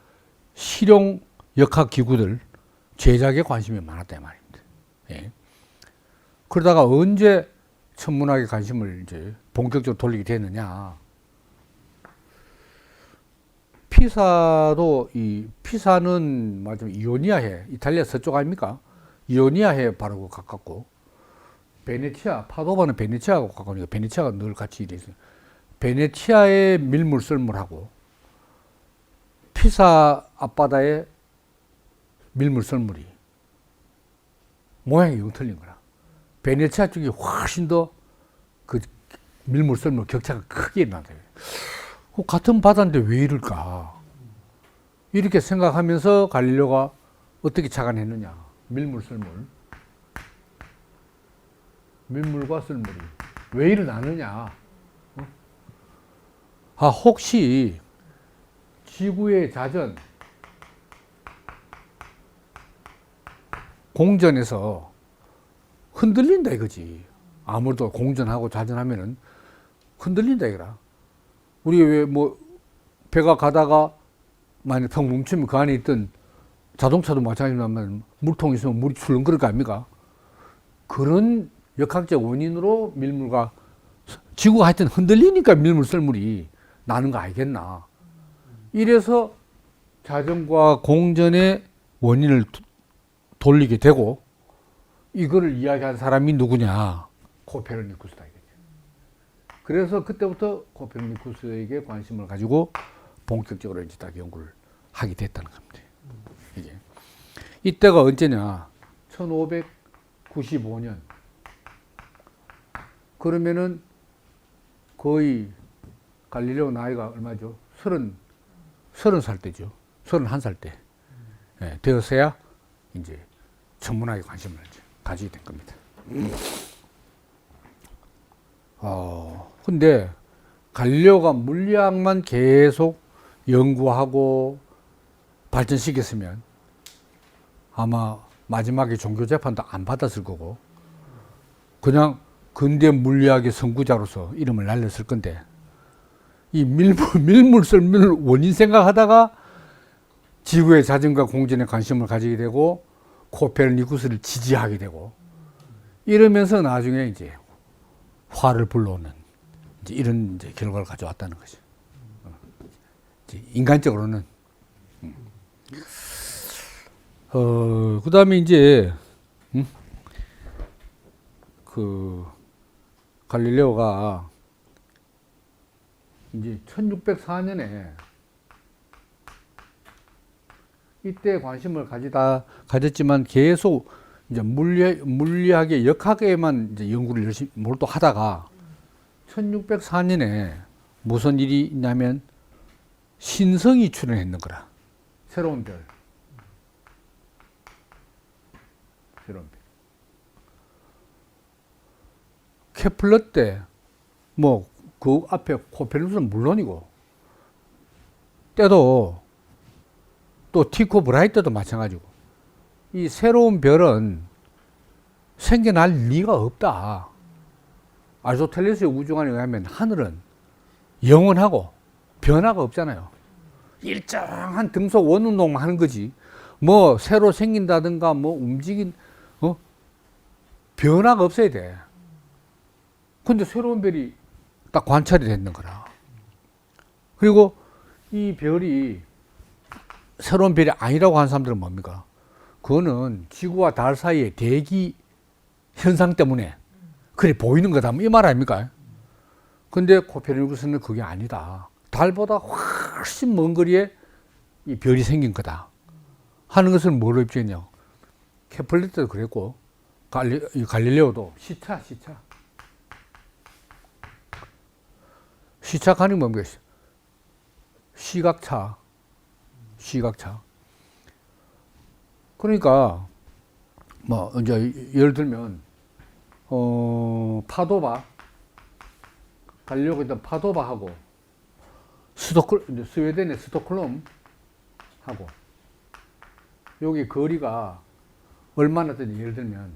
실용 역학 기구들 제작에 관심이 많았다 이 말입니다. 예. 그러다가 언제 천문학에 관심을 이제 본격적으로 돌리게 됐느냐? 피사는 말하자면 이오니아해, 이탈리아 서쪽 아닙니까? 이오니아해 바로 가깝고 베네치아, 파도바는 베네치아하고 가까우니까 베네치아가 늘 같이 일했어요. 베네치아의 밀물 썰물하고 피사 앞바다의 밀물 썰물이 모양이 영 틀린 거라. 베네치아 쪽이 훨씬 더 그 밀물 썰물 격차가 크게 일어난다. 같은 바다인데 왜 이럴까? 이렇게 생각하면서 갈릴레오가 어떻게 착안했느냐? 밀물 썰물. 밀물과 썰물이 왜 일어나느냐? 혹시 지구의 자전, 공전에서 흔들린다 이거지. 아무래도 공전하고 자전하면은 흔들린다 이거라. 우리 왜 뭐 배가 가다가 만약 턱 멈추면 그 안에 있던 자동차도 마찬가지지만 물통이 있으면 물이 출렁거릴 거 아닙니까? 그런 역학적 원인으로 밀물과 지구가 하여튼 흔들리니까 밀물 썰물이 나는 거 알겠나. 이래서 자전과 공전의 원인을 돌리게 되고 이거를 이야기한 사람이 누구냐? 코페르니쿠스다 이거죠. 그래서 그때부터 코페르니쿠스에게 관심을 가지고 본격적으로 이제 딱 연구를 하게 됐다는 겁니다. 이게 이때가 언제냐? 1595년. 그러면은 거의 갈릴레오 나이가 얼마죠? 30살 때죠. 31살 때. 예, 되었어야 이제 천문학에 관심을 가지게 된 겁니다. 근데 갈릴레오가 물리학만 계속 연구하고 발전시켰으면 아마 마지막에 종교 재판도 안 받았을 거고 그냥 근대 물리학의 선구자로서 이름을 날렸을 건데 이 밀물 썰물 원인 생각하다가 지구의 자전과 공전에 관심을 가지게 되고 코페르니쿠스를 지지하게 되고 이러면서 나중에 이제 화를 불러오는 이제 이런 이제 결과를 가져왔다는 거죠. 이제 인간적으로는 그 다음에 이제 그 갈릴레오가 이제 1604년에 이때 관심을 가졌지만 계속 이제 물리학의 역학에만 이제 연구를 열심히 몰두하다가 1604년에 무슨 일이 있냐면 신성이 출현했는 거라. 새로운 별. 새로운 별. 케플러 때 뭐 그 앞에 코페르니쿠스는 물론이고 때도 또 티코 브라이트도 마찬가지고 이 새로운 별은 생겨날 리가 없다. 아리스토텔레스의 우주관에 의하면 하늘은 영원하고 변화가 없잖아요. 일정한 등속 원운동만 하는 거지. 뭐 새로 생긴다든가 뭐 움직인 변화가 없어야 돼. 근데 새로운 별이 딱 관찰이 됐는 거라. 그리고 이 별이 새로운 별이 아니라고 하는 사람들은 뭡니까? 그거는 지구와 달 사이의 대기 현상 때문에 그래 보이는 거다. 이 말 아닙니까? 근데 코페르니쿠스는 그게 아니다. 달보다 훨씬 먼 거리에 이 별이 생긴 거다. 하는 것을 뭐로 입증했냐? 케플러 때도 그랬고, 갈릴레오도 시차가는 뭡니까? 시각차. 그러니까, 뭐, 이제, 예를 들면, 파도바, 갈릴레오가 있던 파도바하고, 스웨덴의 스톡홀름하고, 여기 거리가 얼마나 되냐, 예를 들면,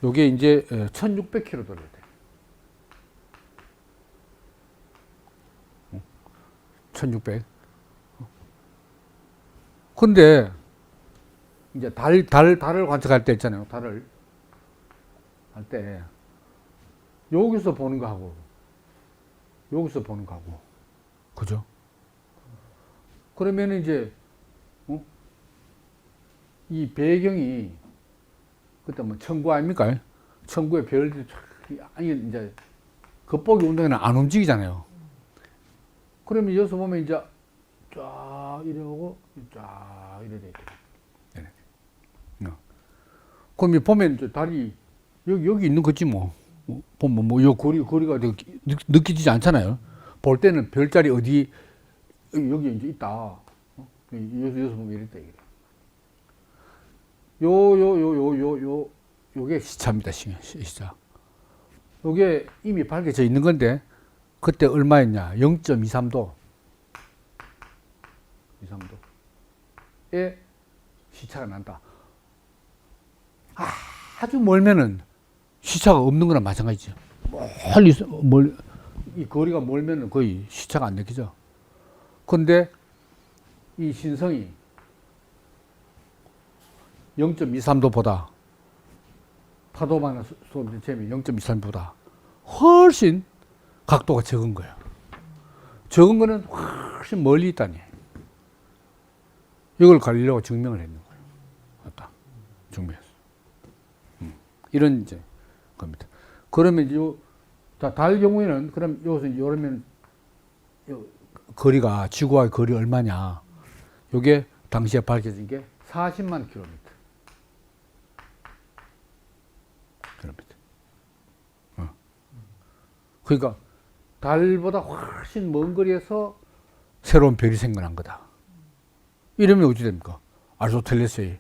요게 이제 1600km 돌아야 돼. 1600. 근데, 이제 달을 관측할 때 있잖아요. 달을 할 때, 여기서 보는 거하고, 여기서 보는 거하고, 그죠? 그러면 이제, 이 배경이, 그때 뭐 천구 아닙니까? 천구의 별들이 아니, 이제, 겉보기 운동에는 안 움직이잖아요. 그러면 여기서 보면 이제, 쫙 이러고, 쫙 이래 돼. 그럼 보면 달이 여기 있는 거지 뭐. 보면 뭐, 요 거리가 느껴지지 않잖아요. 볼 때는 별자리 어디, 여기 이제 있다. 여기서 보면 이랬다. 요게 시차입니다. 시차. 요게 이미 밝혀져 있는 건데, 그때 얼마였냐? 0.23도. 23도에 시차가 난다. 아주 멀면은 시차가 없는 거나 마찬가지죠. 이 거리가 멀면은 거의 시차가 안 느껴져. 근데 이 신성이 0.23도보다 파도만 쏘는 재미 0.23보다 훨씬 각도가 적은 거예요. 적은 거는 훨씬 멀리 있다니. 이걸 갈릴레오가 증명을 했는 거예요. 맞다. 증명했어. 이런 이제 겁니다. 그러면 이제 달 경우에는 그럼 여기서 요러면 거리가 지구와의 거리 얼마냐? 요게 당시에 밝혀진 게 40만 킬로미터. 그러니까 달보다 훨씬 먼 거리에서 새로운 별이 생겨난 거다. 이러면 어찌 됩니까? 아리스토텔레스의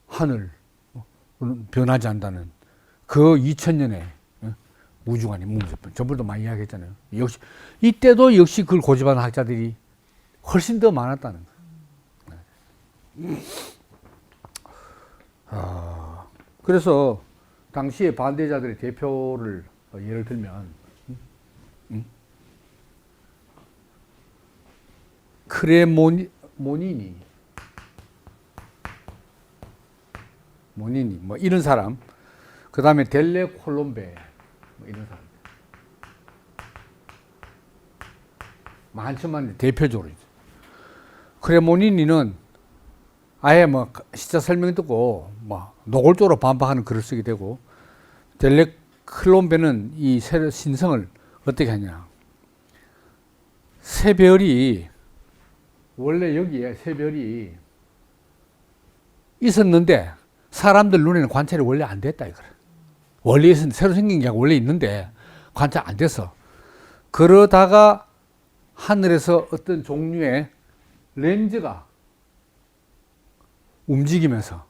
하늘 변하지 않는다는 그 2000년의 우주관이 전부 다 많이 이야기했잖아요. 역시 이때도 역시 그걸 고집하는 학자들이 훨씬 더 많았다는 거예요. 그래서 당시에 반대자들의 대표를 예를 들면 크레모니니 뭐 이런 사람, 그 다음에 델레 콜롬베 뭐 이런 사람 많지만 대표적으로 크레모니니는 아예 뭐 시차 설명 듣고 뭐 노골적으로 반박하는 글을 쓰게 되고, 델레 콜롬베는 이 신성을 어떻게 하냐, 새별이 원래 여기에 새별이 있었는데 사람들 눈에는 관찰이 원래 안 됐다 이거야. 원래 있었는데, 새로 생긴 게 원래 있는데 관찰 안 됐어. 그러다가 하늘에서 어떤 종류의 렌즈가 움직이면서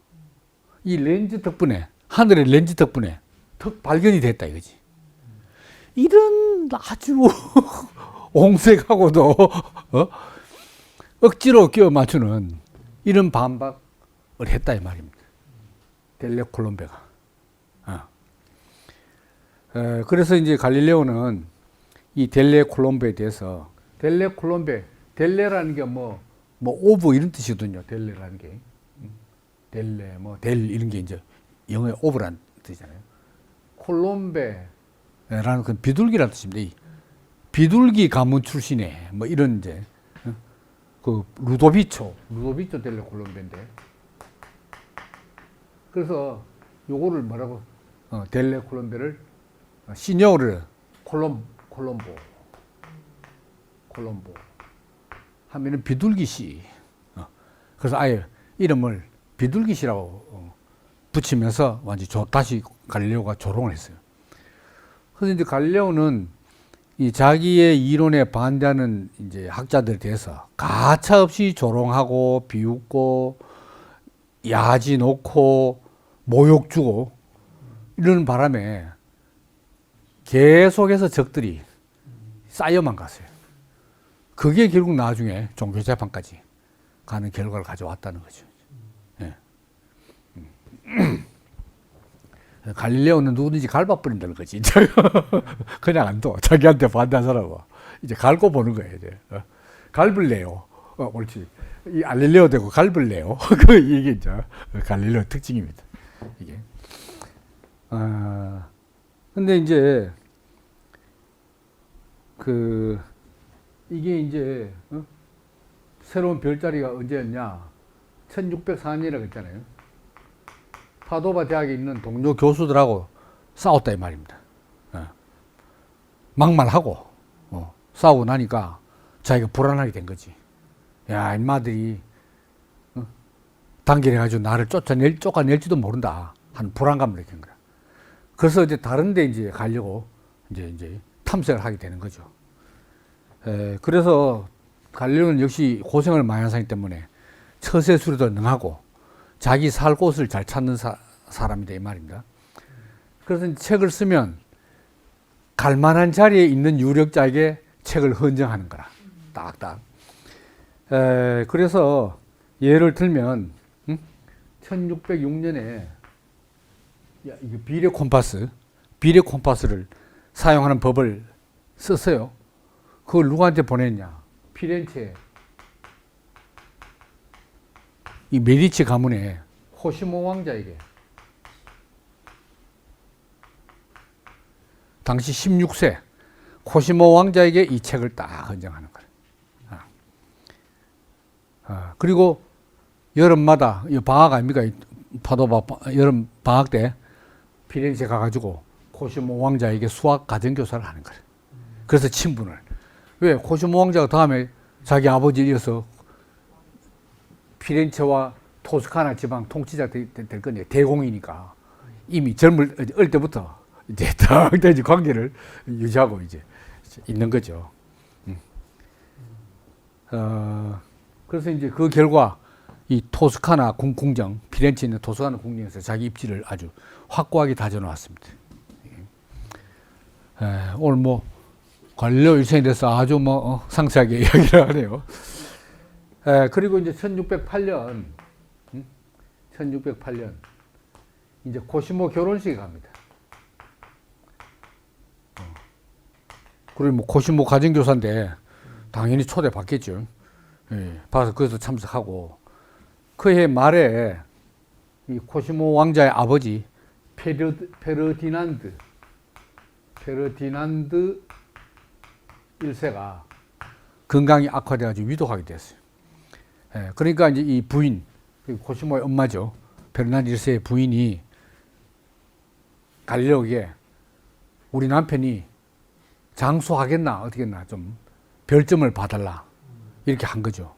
이 렌즈 덕분에, 하늘의 렌즈 덕분에 턱 발견이 됐다 이거지. 이런 아주 옹색하고도 억지로 끼워 맞추는 이런 반박을 했다 이 말입니다. 델레 콜롬베가. 그래서 이제 갈릴레오는 이 델레 콜롬베에 대해서 델레 콜롬베, 델레라는 게 뭐 오브 이런 뜻이거든요. 델레라는 게. 델레, 델 이런 게 이제 영어의 오브란 뜻이잖아요. 콜롬베라는 건 비둘기라는 뜻입니다. 이 비둘기 가문 출신의 뭐 이런 이제 그 루도비초 델레 콜롬베인데. 그래서 요거를 뭐라고 델레 콜롬베를 시녀를 콜롬보 하면은 비둘기시. 그래서 아예 이름을 비둘기시라고 붙이면서 완전 다시 갈릴레오가 조롱을 했어요. 그래서 이제 갈릴레오는 이 자기의 이론에 반대하는 이제 학자들에 대해서 가차없이 조롱하고 비웃고 야지 놓고 모욕 주고 이러는 바람에 계속해서 적들이 쌓여만 갔어요. 그게 결국 나중에 종교재판까지 가는 결과를 가져왔다는 거죠. 예. 갈릴레오는 누구든지 갈아버린다는 거지. 그냥 안 둬. 자기한테 반대한 사람은 이제 갈고 보는 거예요. 이제. 갈블레오. 옳지. 이 갈릴레오 되고 갈블레오. 이게 이제 갈릴레오 특징입니다. 이게. 근데 이제 이게 이제 새로운 별자리가 언제였냐? 1604년이라고 했잖아요. 파도바 대학에 있는 동료 교수들하고 싸웠다 이 말입니다. 막말하고 싸우고 나니까 자기가 불안하게 된 거지. 야, 인마들이 단결해가지고 나를 쫓아낼지도 모른다 하는 불안감을 느낀 거야. 그래서 이제 다른데 이제 가려고 이제 탐색을 하게 되는 거죠. 그래서 갈릴레오는 역시 고생을 많이 한 사람이기 때문에 처세술에도 능하고 자기 살 곳을 잘 찾는 사람이다 이 말입니다. 그래서 책을 쓰면 갈만한 자리에 있는 유력자에게 책을 헌정하는 거라. 딱딱. 그래서 예를 들면 1606년에 비례 콤파스를 사용하는 법을 썼어요. 그걸 누구한테 보냈냐? 피렌체 이 메디치 가문의 코시모 왕자에게. 당시 16세 코시모 왕자에게 이 책을 딱 헌정하는 거예요. 그리고 여름마다 방학 아닙니까? 파도바 여름 방학 때 피렌체 가가지고 코시모 왕자에게 수학 가정교사를 하는 거예요. 그래서 친분을. 왜? 코시모 왕자가 다음에 자기 아버지에 이어서 피렌체와 토스카나 지방 통치자 될 건데 대공이니까 이미 어릴 때부터 이제 당대지 관계를 유지하고 이제 있는 거죠. 그래서 이제 그 결과 이 토스카나 궁정, 피렌체에 있는 토스카나 궁정에서 자기 입지를 아주 확고하게 다져놓았습니다. 오늘 갈릴레오 일생에 대해서 아주 상세하게 이야기를 하네요. 그리고 이제 1608년 이제 코시모 결혼식에 갑니다. 그리고 코시모 가정교사인데 당연히 초대받겠죠. 봐서 거기서 참석하고 그해 말에 이 코시모 왕자의 아버지 페르디난드 1세가 건강이 악화돼가지고 위독하게 됐어요. 그러니까 이제 이 부인, 코시모의 엄마죠. 페르디난드 1세의 부인이 갈릴레오에게 우리 남편이 장수하겠나 어떻게 했나 좀 별점을 봐달라 이렇게 한 거죠.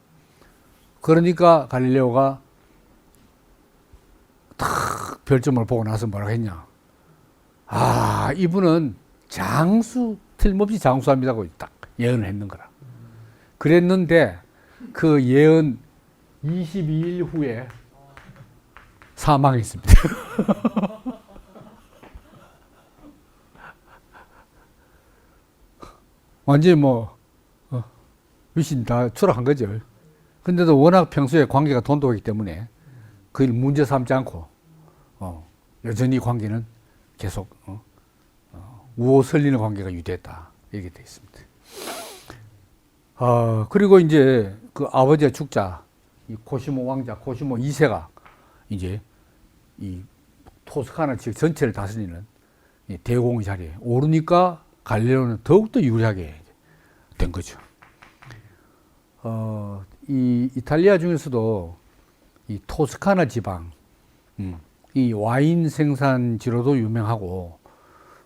그러니까 갈릴레오가 딱 별점을 보고 나서 뭐라고 했냐. 이분은 틀림없이 장수합니다고 딱 예언을 했는 거라. 그랬는데 그 예언 22일 후에 사망했습니다. 완전히 위신 다 추락한 거죠. 근데도 워낙 평소에 관계가 돈독하기 때문에 그걸 문제 삼지 않고 여전히 관계는 계속 우호 설리는 관계가 유지됐다 이렇게 되어 있습니다. 그리고 이제 그 아버지의 축자 이 코시모 왕자 코시모 2세가 이제 이 토스카나 지역 전체를 다스리는 이 대공의 자리에 오르니까 갈릴레오는 더욱더 유리하게 된 거죠. 이 이탈리아 중에서도 이 토스카나 지방, 이 와인 생산지로도 유명하고,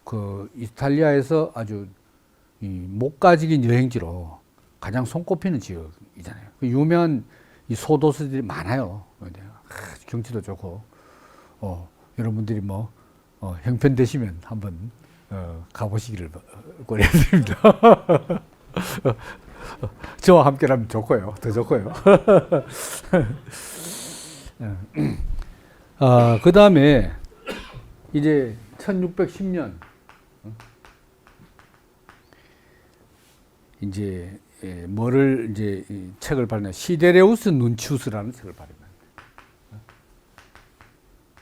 그 이탈리아에서 아주 이 목가적인 여행지로 가장 손꼽히는 지역이잖아요. 그 유명한 이 소도시들이 많아요. 경치도 좋고, 여러분들이 뭐 형편 되시면 한번 가보시기를 권해드립니다. 저와 함께라면 좋고요. 더 좋고요. 그 다음에 이제 1610년 이제 뭐를 이제 책을 발매 시데레우스 눈치우스라는 책을 발매합니다.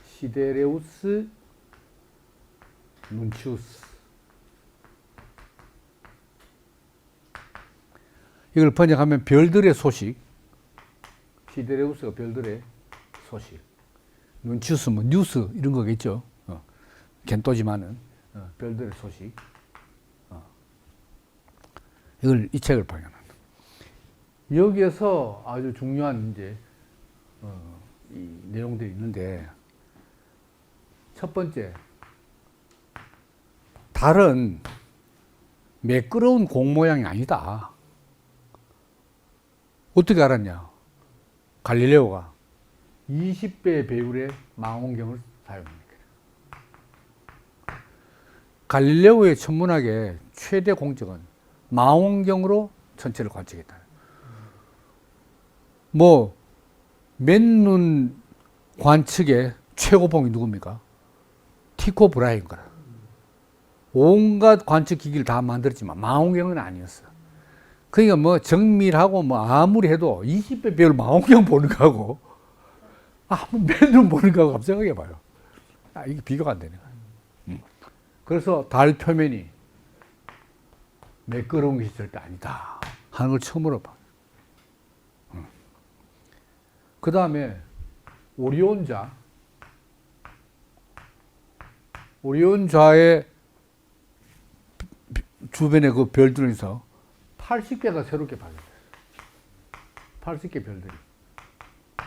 시데레우스 눈치우스. 이걸 번역하면 별들의 소식. 시데레우스가 별들의 소식. 눈치우스 뭐 뉴스 이런 거겠죠. 겐또지만은 별들의 소식. 이걸 이 책을 발견합니다. 여기에서 아주 중요한 이제 이 내용들이 있는데 첫 번째 달은 매끄러운 공 모양이 아니다. 어떻게 알았냐? 갈릴레오가 20배의 배율의 망원경을 사용합니다. 갈릴레오의 천문학의 최대 공적은 망원경으로 전체를 관측했다. 뭐 맨눈 관측의 최고봉이 누굽니까? 티코 브라이인 거라. 온갖 관측 기기를 다 만들었지만 망원경은 아니었어. 그러니까 뭐 정밀하고 뭐 아무리 해도 20배 배율 망원경 보는 거하고 맨눈 보는 거하고 감정하게 봐요. 이게 비교가 안 되네. 그래서 달 표면이 매끄러운 것이 절대 아니다 하는 걸 처음으로 봐. 그 다음에 오리온자의 주변에 그 별들에서 80개가 새롭게 발견됐어요. 80개 별들이.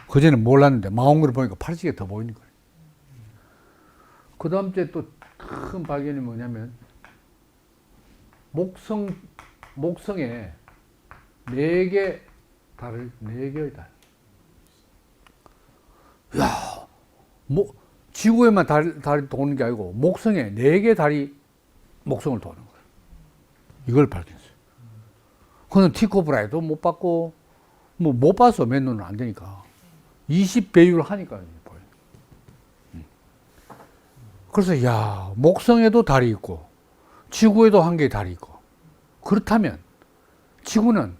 그전에 몰랐는데 망원경을 보니까 80개 더 보이는 거예요. 그 다음 주에 또 큰 발견이 뭐냐면 목성에 4개의 달. 야, 뭐 지구에만 달이 도는 게 아니고 목성에 4개의 달이 목성을 도는 거예요. 이걸 발견했어요. 그는 티코 브라이도 못 봤고 뭐 못 봤어. 맨눈은 안 되니까. 20배율 하니까 보여요. 그래서 야, 목성에도 달이 있고 지구에도 한 개의 달이 있고 그렇다면 지구는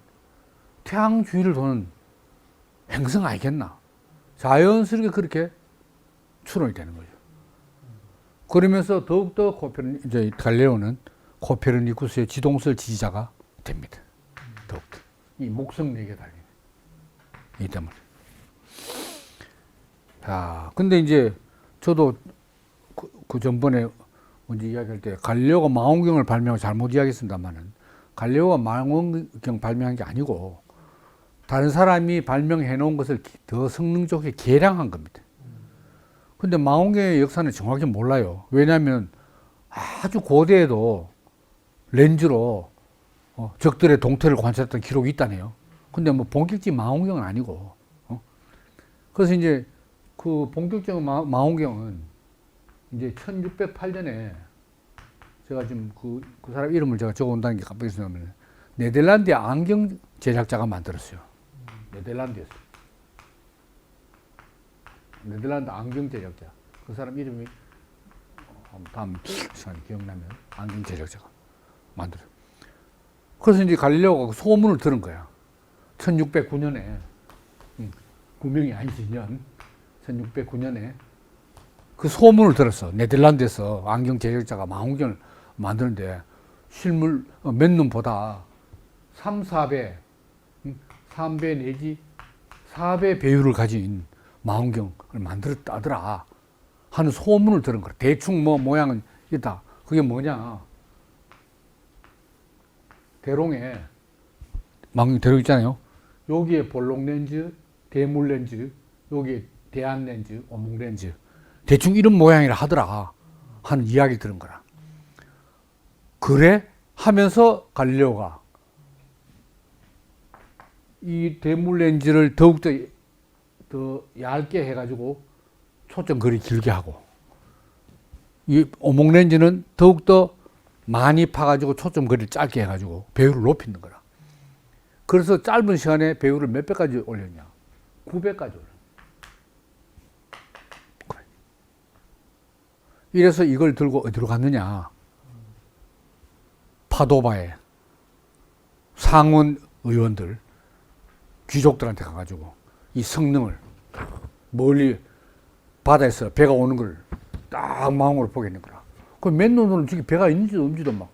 태양 주위를 도는 행성 아니겠나? 자연스럽게 그렇게 추론이 되는 거죠. 그러면서 더욱더 이제 갈릴레오는 코페르니쿠스의 지동설 지지자가 됩니다. 더욱더 이 목성 4개 달리 이 때문에. 자, 근데 이제 저도 그 전번에 먼저 이야기할 때 갈릴레오가 망원경을 발명을 잘못 이야기했습니다만은 갈릴레오가 망원경 발명한 게 아니고 다른 사람이 발명해 놓은 것을 더 성능 좋게 개량한 겁니다. 근데 망원경의 역사는 정확히 몰라요. 왜냐하면 아주 고대에도 렌즈로 적들의 동태를 관찰했던 기록이 있다네요. 근데 뭐 본격적인 망원경은 아니고. 그래서 이제 그 본격적인 망원경은 이제 1608년에 제가 지금 그 사람 이름을 제가 적어 온다는 게 깜빡 있으면 네덜란드의 안경 제작자가 만들었어요. 네덜란드에서. 네덜란드 안경 제작자. 그 사람 이름이 다음 시간에 기억나면 안경 제작자가 만들어요. 그래서 이제 갈릴레오가 소문을 들은 거야. 1609년에 구명이 아니지 년 1609년에 그 소문을 들었어. 네덜란드에서 안경 제작자가 망원경을 만드는데 실물 맨눈보다 3, 4배, 3배 내지 4배 배율을 가진 망원경을 만들었다더라 하는 소문을 들은 거야. 대충 뭐 모양은 있다. 그게 뭐냐? 대롱에 망원경 대롱 있잖아요. 여기에 볼록 렌즈, 대물 렌즈, 여기에 대안 렌즈, 오목 렌즈. 대충 이런 모양이라 하더라 하는 이야기 들은 거라. 그래? 하면서 갈릴레오가 이 대물 렌즈를 더욱더 더 얇게 해가지고 초점 거리 길게 하고, 이 오목 렌즈는 더욱더 많이 파가지고 초점 거리를 짧게 해가지고 배율을 높이는 거라. 그래서 짧은 시간에 배율을 몇 배까지 올렸냐? 9배까지 올렸냐. 이래서 이걸 들고 어디로 갔느냐? 파도바에 상원 의원들, 귀족들한테 가가지고 이 성능을 멀리 바다에서 배가 오는 걸 딱 망원으로 보게 있는 거라. 그럼 맨눈으로는 저기 배가 있는지도 없는지도 막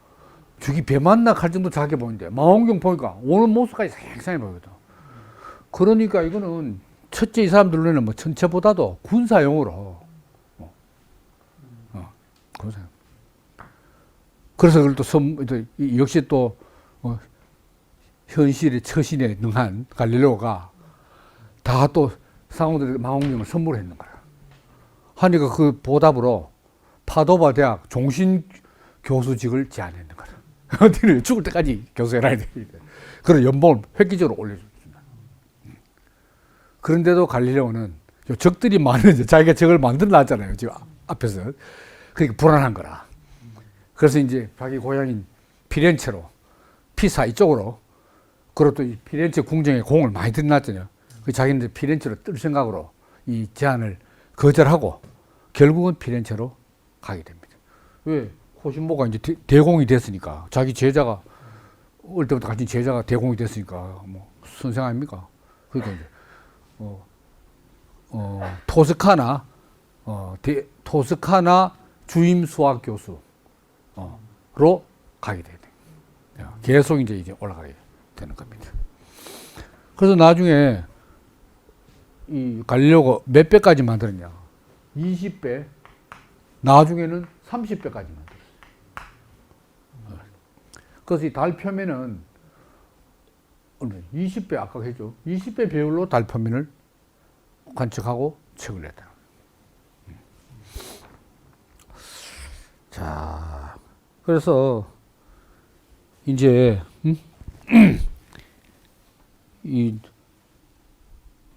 저기 배 만나 갈 정도 작게 보이는데 망원경 보니까 오는 모습까지 생생히 보이거든. 그러니까 이거는 첫째 이 사람들 눈에는 뭐 전체보다도 군사용으로 군사용. 그래서 그걸 또 역시 또 현실의 처신에 능한 갈릴레오가 다 또 상호들에게 망원경을 선물했는 거야. 하니까 그 보답으로 파도바 대학 종신 교수직을 제안했는 거야. 어디를 죽을 때까지 교수해놔야 돼. 그런 연봉을 획기적으로 올려준다. 그런데도 갈릴레오는 적들이 많은데 자기가 적을 만들어 놨잖아요. 지금 앞에서. 그러니까 불안한 거라. 그래서 이제 자기 고향인 피렌체로, 피사 이쪽으로, 그리고 또 이 피렌체 궁정에 공을 많이 들여놨잖아요. 그 자기는 피렌체로 뜰 생각으로 이 제안을 거절하고 결국은 피렌체로 가게 됩니다. 왜? 코시모가 이제 대공이 됐으니까, 자기 제자가 어릴 때부터 가진 제자가 대공이 됐으니까 뭐 선생 아닙니까? 그러니까 이제 토스카나 토스카나 주임 수학 교수로 가게 돼요. 계속 이제 올라가게 되는 겁니다. 그래서 나중에 이 갈릴레오가 몇 배까지 만들었냐? 20배, 나중에는 30배까지 만들었어요. 그래서 이 달 표면은 20배, 아까 했죠. 20배 배율로 달 표면을 관측하고 책을 냈다. 자, 그래서 이제 이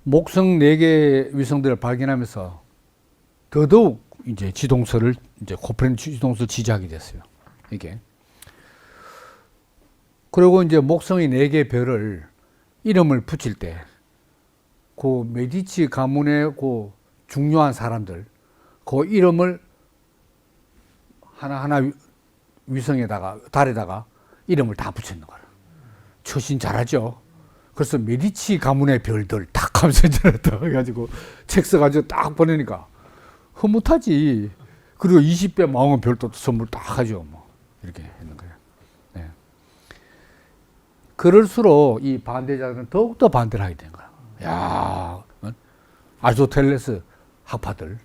목성 4개 위성들을 발견하면서 더더욱 이제 지동설을 이제 코페르니쿠스 지동설 지지하게 됐어요. 이게. 그리고 이제 목성의 4개 별을 이름을 붙일 때 그 메디치 가문의 그 중요한 사람들 그 이름을 하나하나 위성에다가 달에다가 이름을 다 붙였는 거야. 처신 잘하죠. 그래서 메디치 가문의 별들 딱 하면서 해가지고 책 써가지고 딱 보내니까 흐뭇하지. 그리고 20배 망원 별도 선물 딱 하죠. 뭐 이렇게 했는 거예요. 네. 그럴수록 이 반대자들은 더욱더 반대를 하게 된 거야. 야, 아리스토텔레스 학파들.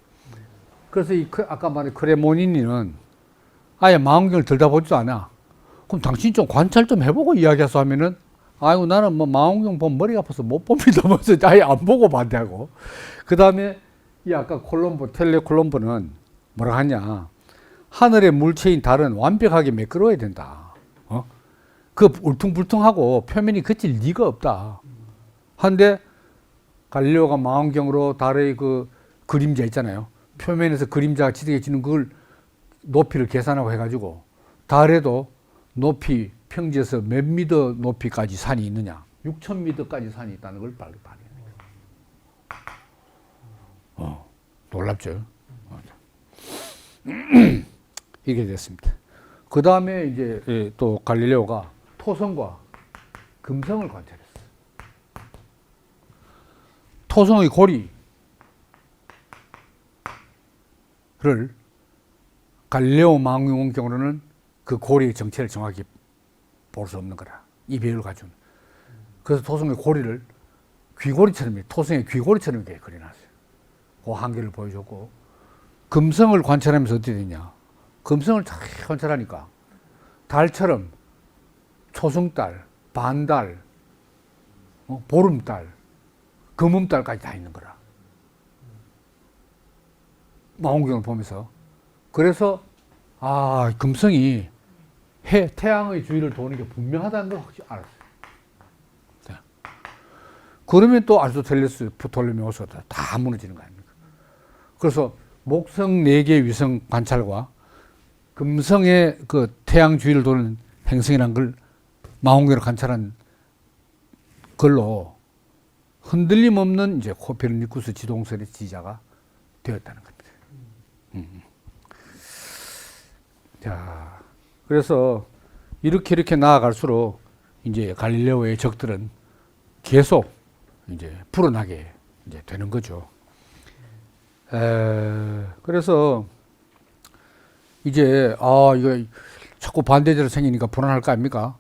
그래서 아까 말한 크레모니니는 아예 망원경을 들다 보지도 않아. 그럼 당신 좀 관찰 좀 해보고 이야기하소 하면은, 아이고 나는 뭐 망원경 보면 머리가 아파서 못 봅니다. 하면서 아예 안 보고 반대하고. 그 다음에 이 아까 텔레 콜럼보는 뭐라 하냐? 하늘의 물체인 달은 완벽하게 매끄러워야 된다. 그 울퉁불퉁하고 표면이 그칠 리가 없다. 한데 갈릴레오가 망원경으로 달의 그 그림자 있잖아요. 표면에서 그림자가 지득해지는 그걸 높이를 계산하고 해가지고 달에도 높이 평지에서 몇 미터 높이까지 산이 있느냐? 6,000미터까지 산이 있다는 걸 발견합니다. 놀랍죠? 이게 됐습니다. 그 다음에 이제 또 갈릴레오가 토성과 금성을 관찰했어요. 토성의 고리, 갈릴레오 망원경으로는 그 고리의 정체를 정확히 볼 수 없는 거라. 이 비율을 가지고. 그래서 토성의 고리를 귀고리처럼, 토성의 귀고리처럼 이렇게 그려놨어요. 그 한계를 보여줬고, 금성을 관찰하면서 어떻게 되냐. 금성을 잘 관찰하니까 달처럼 초승달, 반달, 보름달, 금음달까지 다 있는 거라. 망원경을 보면서. 그래서 금성이 태양의 주위를 도는 게 분명하다는 걸 확실히 알았어요. 네. 그러면 또 아리스토텔레스, 프톨레미오스가 다 무너지는 거 아닙니까? 그래서 목성 4개 위성 관찰과 금성의 그 태양 주위를 도는 행성이라는 걸 망원경으로 관찰한 걸로 흔들림 없는 이제 코페르니쿠스 지동설의 지지자가 되었다는 겁니다. 자, 그래서 이렇게 나아갈수록 이제 갈릴레오의 적들은 계속 이제 불어나게 이제 되는 거죠. 그래서 이제 이거 자꾸 반대제로 생기니까 불안할 거 아닙니까?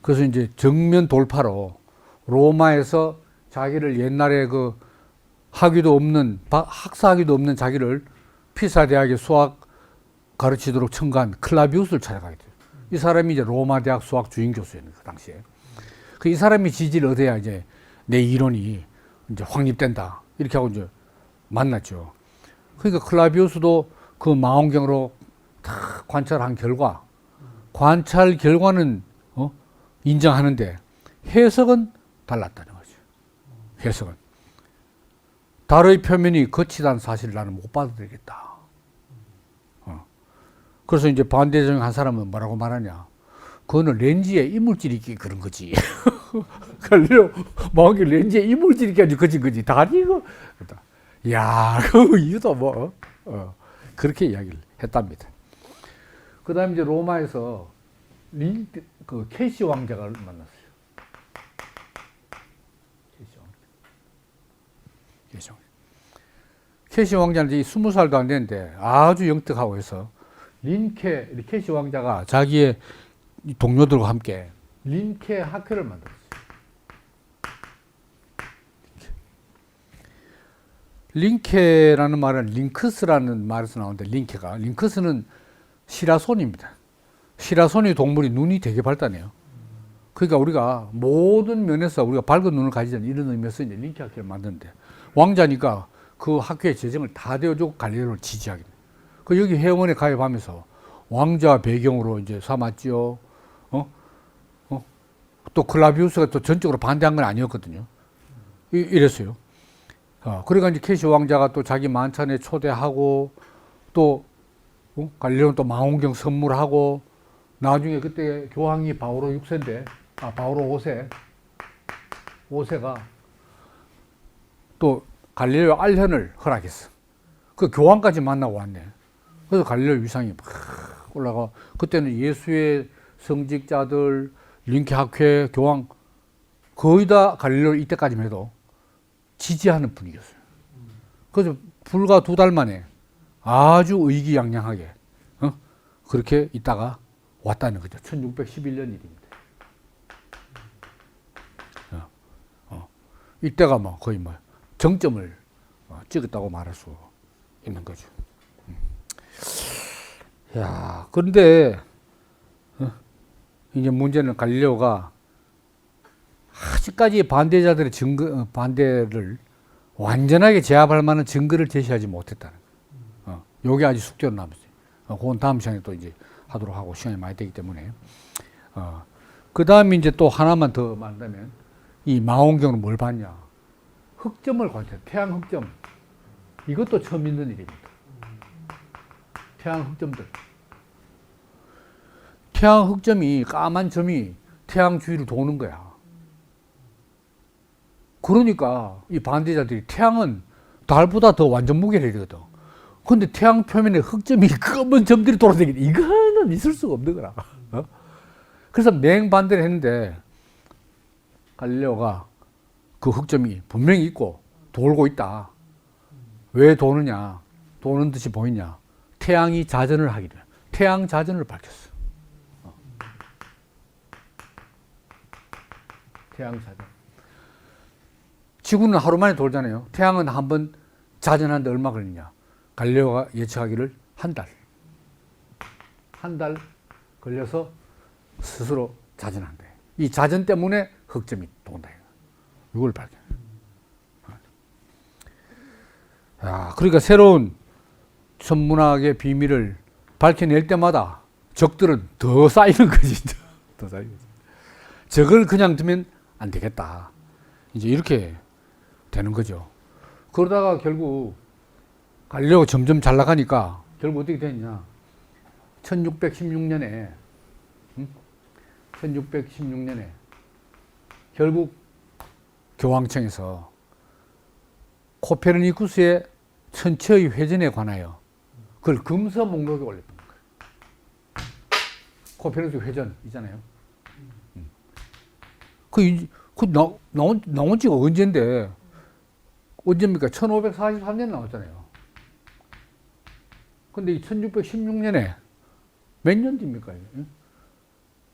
그래서 이제 정면 돌파로 로마에서 자기를 옛날에 그 학사학위도 없는 자기를 피사 대학의 수학 가르치도록 청구한 클라비우스를 찾아가게 돼요. 이 사람이 이제 로마 대학 수학 주임 교수였는데, 그 당시에. 이 사람이 지지를 얻어야 이제 내 이론이 이제 확립된다. 이렇게 하고 이제 만났죠. 그러니까 클라비우스도 그 망원경으로 다 관찰한 결과, 관찰 결과는 인정하는데 해석은 달랐다는 거죠. 해석은. 달의 표면이 거치다는 사실을 나는 못 받아들이겠다. 그래서 이제 반대적인 한 사람은 뭐라고 말하냐. 그거는 렌즈에 이물질이 있기 그런 거지. 갈릴레오 망원경 렌즈에 이물질이 있기 거친 거지. 달이 이거. 야, 그 이유도 뭐. 그렇게 이야기를 했답니다. 그 다음에 이제 로마에서 그 케시 왕자가 만났어요. 케시 왕자는 이제 20살도 안 됐는데 아주 영특하고 해서 케시 왕자가 자기의 동료들과 함께 린케 학회를 만들었어요. 린케라는 말은 링크스라는 말에서 나오는데, 링크스는 시라손입니다. 시라손이 동물이 눈이 되게 밝다네요. 그러니까 우리가 모든 면에서 우리가 밝은 눈을 가지자는 이런 의미에서 이제 린케 학회를 만드는데, 왕자니까 그 학회의 재정을 다 대어주고 갈릴레오를 지지하게 돼요. 그 여기 회원에 가입하면서 왕자 배경으로 이제 삼았죠. 또 클라비우스가 또 전적으로 반대한 건 아니었거든요. 이랬어요. 그러니까 이제 케시 왕자가 또 자기 만찬에 초대하고 또 갈릴레오는 또 망원경 선물하고, 나중에 그때 교황이 바오로 6세인데 바오로 5세가 또 갈릴레오 알현을 허락했어. 그 교황까지 만나고 왔네. 그래서 갈릴레오 위상이 막 올라가. 그때는 예수의 성직자들, 린케 학회, 교황 거의 다 갈릴레오 이때까지만 해도 지지하는 분위기였어요. 그래서 불과 2달 만에 아주 의기양양하게 그렇게 있다가 왔다는 거죠. 1611년 일입니다. 이때가 뭐 거의 뭐 정점을 찍었다고 말할 수 있는 거죠. 야, 그런데 이제 문제는 갈릴레오가 아직까지 반대자들의 반대를 완전하게 제압할 만한 증거를 제시하지 못했다는 거. 요게 아직 숙제로 남았어요. 그건 다음 시간에 또 이제 하도록 하고 시간이 많이 되기 때문에. 그 다음에 이제 또 하나만 더 말하면, 이 망원경으로 뭘 봤냐. 흑점을 관찰해. 태양 흑점. 이것도 처음 있는 일입니다. 태양 흑점들. 태양 흑점이, 까만 점이 태양 주위를 도는 거야. 그러니까 이 반대자들이 태양은 달보다 더 완전 무게력이거든. 근데 태양 표면에 흑점이 검은 점들이 돌아다니는, 이거는 있을 수가 없는 거라. 그래서 맹반대를 했는데, 갈릴레오가 그 흑점이 분명히 있고 돌고 있다. 왜 도느냐? 도는 듯이 보이냐? 태양이 자전을 하게 돼요. 태양 자전을 밝혔어. 태양 자전. 지구는 하루 만에 돌잖아요. 태양은 한번 자전하는데 얼마 걸리냐? 갈릴레오가 예측하기를 한 달. 한 달 걸려서 스스로 자전한대. 이 자전 때문에 흑점이 돈다. 이걸 발견. 그러니까 새로운 천문학의 비밀을 밝혀낼 때마다 적들은 더 쌓이는 거지. 더 쌓이는 거지. 적을 그냥 두면 안 되겠다. 이제 이렇게 되는 거죠. 그러다가 결국 갈릴레오가 점점 잘 나가니까 결국 어떻게 됐냐. 1616년에 결국 교황청에서 코페르니쿠스의 천체의 회전에 관하여 그걸 금서 목록에 올렸던 거예요. 코페르니쿠스 회전 있잖아요. 나온 지가 언제인데, 언제입니까? 1543년 나왔잖아요. 근데 이 1616년에 몇 년 뒤입니까?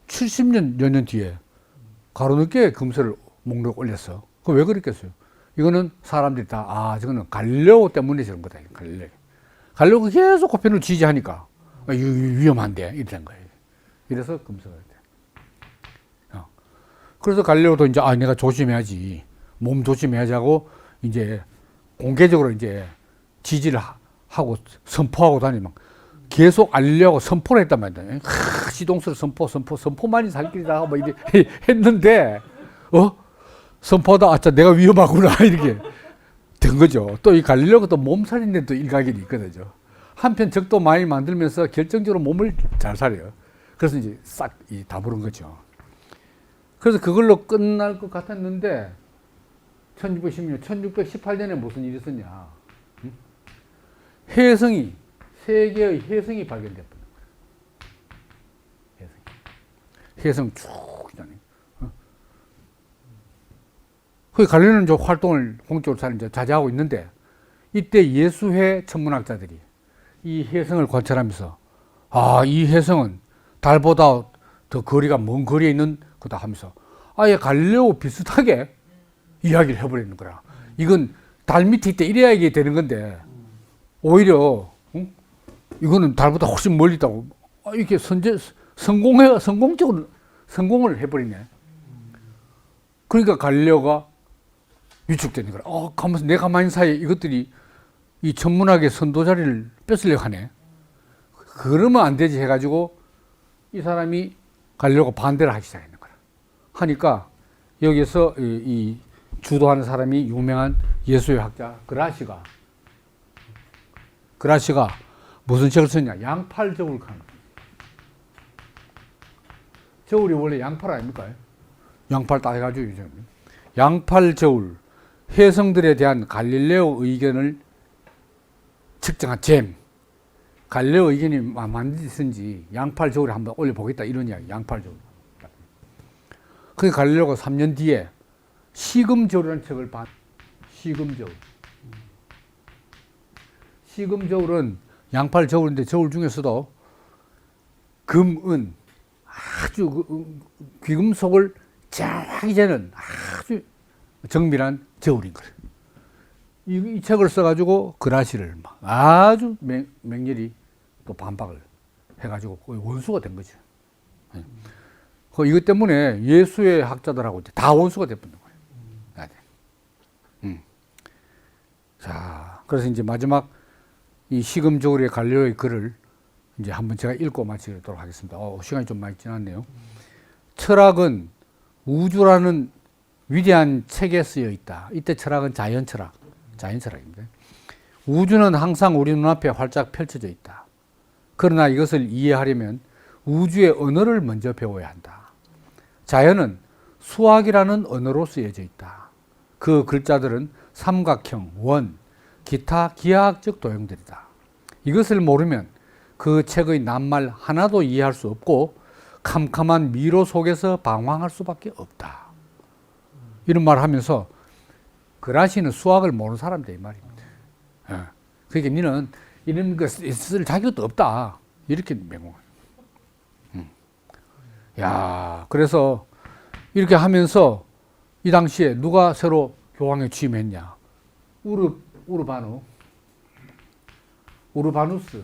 70년, 몇 년 뒤에 가로늦게 금서를 목록에 올렸어. 그거 왜 그랬겠어요? 이거는 사람들이 다, 저거는 갈릴레오 때문에 저런 거다. 갈릴레오가 계속 코페르니쿠스를 지지하니까, 위험한데, 이렇게 된 거예요. 이래서 금서가 돼. 그래서 갈릴레오도 이제, 내가 조심해야지. 몸 조심해야지 하고, 이제, 공개적으로 이제, 지지를 하고, 선포하고 다니면, 계속 알리려고 선포를 했단 말이야. 시동설 선포만이 살 길이다 하고, 뭐, 이렇게 했는데, 선포하다, 내가 위험하구나, 이렇게 된 거죠. 또 이 갈릴레오가 또 몸살인데 또 일각이 있거든요. 한편 적도 많이 만들면서 결정적으로 몸을 잘 살려요. 그래서 이제 싹 다 부른 거죠. 그래서 그걸로 끝날 것 같았는데, 1618년에 무슨 일이 있었냐. 세계의 혜성이 발견됐던 거예요. 혜성 쭉 있잖아요. 그 갈릴레오는 저 활동을 공적으로 잘 이제 자제하고 있는데, 이때 예수회 천문학자들이 이 혜성을 관찰하면서, 이 혜성은 달보다 더 거리가 먼 거리에 있는 거다 하면서, 아예 갈릴레오 비슷하게 이야기를 해버리는 거야. 이건 달 밑에 있다 이래야 되는 건데, 오히려, 이거는 달보다 훨씬 멀리 있다고, 이렇게 성공적으로 성공을 해버리네. 그러니까 갈릴레오가 위축되는 거야. 가면서 내 가만히 사이에 이것들이 이 천문학의 선도 자리를 뺏으려고 하네. 그러면 안 되지 해가지고 이 사람이 갈릴레오가 반대를 하기 시작했는 거야. 하니까 여기서 이 주도하는 사람이 유명한 예수의 학자 그라시가 무슨 책을 썼냐? 양팔 저울 칸. 저울이 원래 양팔 아닙니까? 양팔 딱 해가지고 양팔 저울. 혜성들에 대한 갈릴레오 의견을 측정한 잼. 갈릴레오 의견이 만든지 양팔 저울에 한번 올려보겠다 이런 이야기. 양팔 저울. 그 갈릴레오가 3년 뒤에 시금 저울이라는 책을 시금 저울. 시금 저울은 양팔 저울인데 저울 중에서도 금, 은 아주 귀금속을 정확히 재는 아주 정밀한 저울인 거예요. 이 책을 써가지고 그라시를 아주 맹렬히 또 반박을 해가지고 원수가 된 거죠. 이것 때문에 예수의 학자들하고 다 원수가 돼버린 거예요. 자, 그래서 이제 마지막 이 시금 저울의 갈릴레오의 글을 이제 한번 제가 읽고 마치도록 하겠습니다. 시간이 좀 많이 지났네요. 철학은 우주라는 위대한 책에 쓰여 있다. 이때 철학은 자연 철학입니다. 우주는 항상 우리 눈앞에 활짝 펼쳐져 있다. 그러나 이것을 이해하려면 우주의 언어를 먼저 배워야 한다. 자연은 수학이라는 언어로 쓰여져 있다. 그 글자들은 삼각형, 원, 기타 기하학적 도형들이다. 이것을 모르면 그 책의 낱말 하나도 이해할 수 없고 캄캄한 미로 속에서 방황할 수밖에 없다. 이런 말을 하면서 그라시는 수학을 모르는 사람이다 이 말입니다. 그러니까 너는 이런 것쓸 자격도 없다. 이렇게 맹공. 야, 그래서 이렇게 하면서 이 당시에 누가 새로 교황에 취임했냐? 우르바누스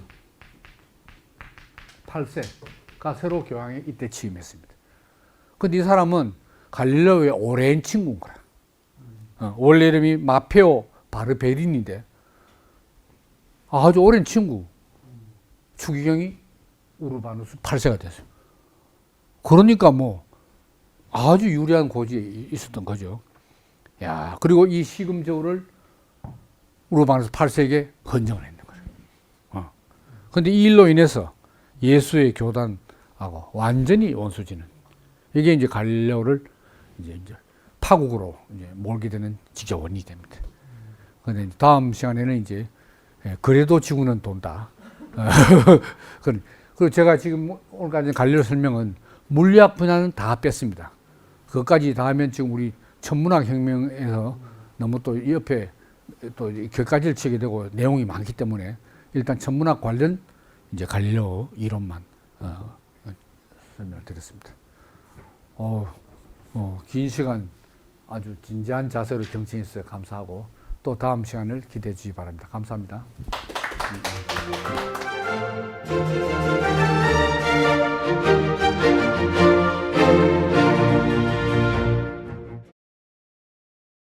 8세가 새로 교황에 이때 취임했습니다. 근데 이 사람은 갈릴레오의 오랜 친구인 거야. 원래 이름이 마페오 바르베린인데 아주 오랜 친구. 추기경이 우르바누스 8세가 됐어요. 그러니까 뭐 아주 유리한 고지에 있었던 거죠. 야, 그리고 이 시금저울을 우르바누스 8세에게 헌정을 했는 거예요. 그런데 이 일로 인해서 예수의 교단하고 완전히 원수지는 이게 이제 갈릴레오를 이제 파국으로 이제 몰게 되는 지경원이 됩니다. 그런데 다음 시간에는 이제 그래도 지구는 돈다. 그리고 제가 지금 오늘까지 갈릴레오 설명은 물리학 분야는 다 뺐습니다. 그것까지 다 하면 지금 우리 천문학 혁명에서 너무 또 옆에 또 격가지를 치게 되고 내용이 많기 때문에 일단 천문학 관련 이제 갈릴레오 이론만 설명을 드렸습니다. 긴 시간 아주 진지한 자세로 경청해 주셔서 감사하고 또 다음 시간을 기대해 주시기 바랍니다. 감사합니다.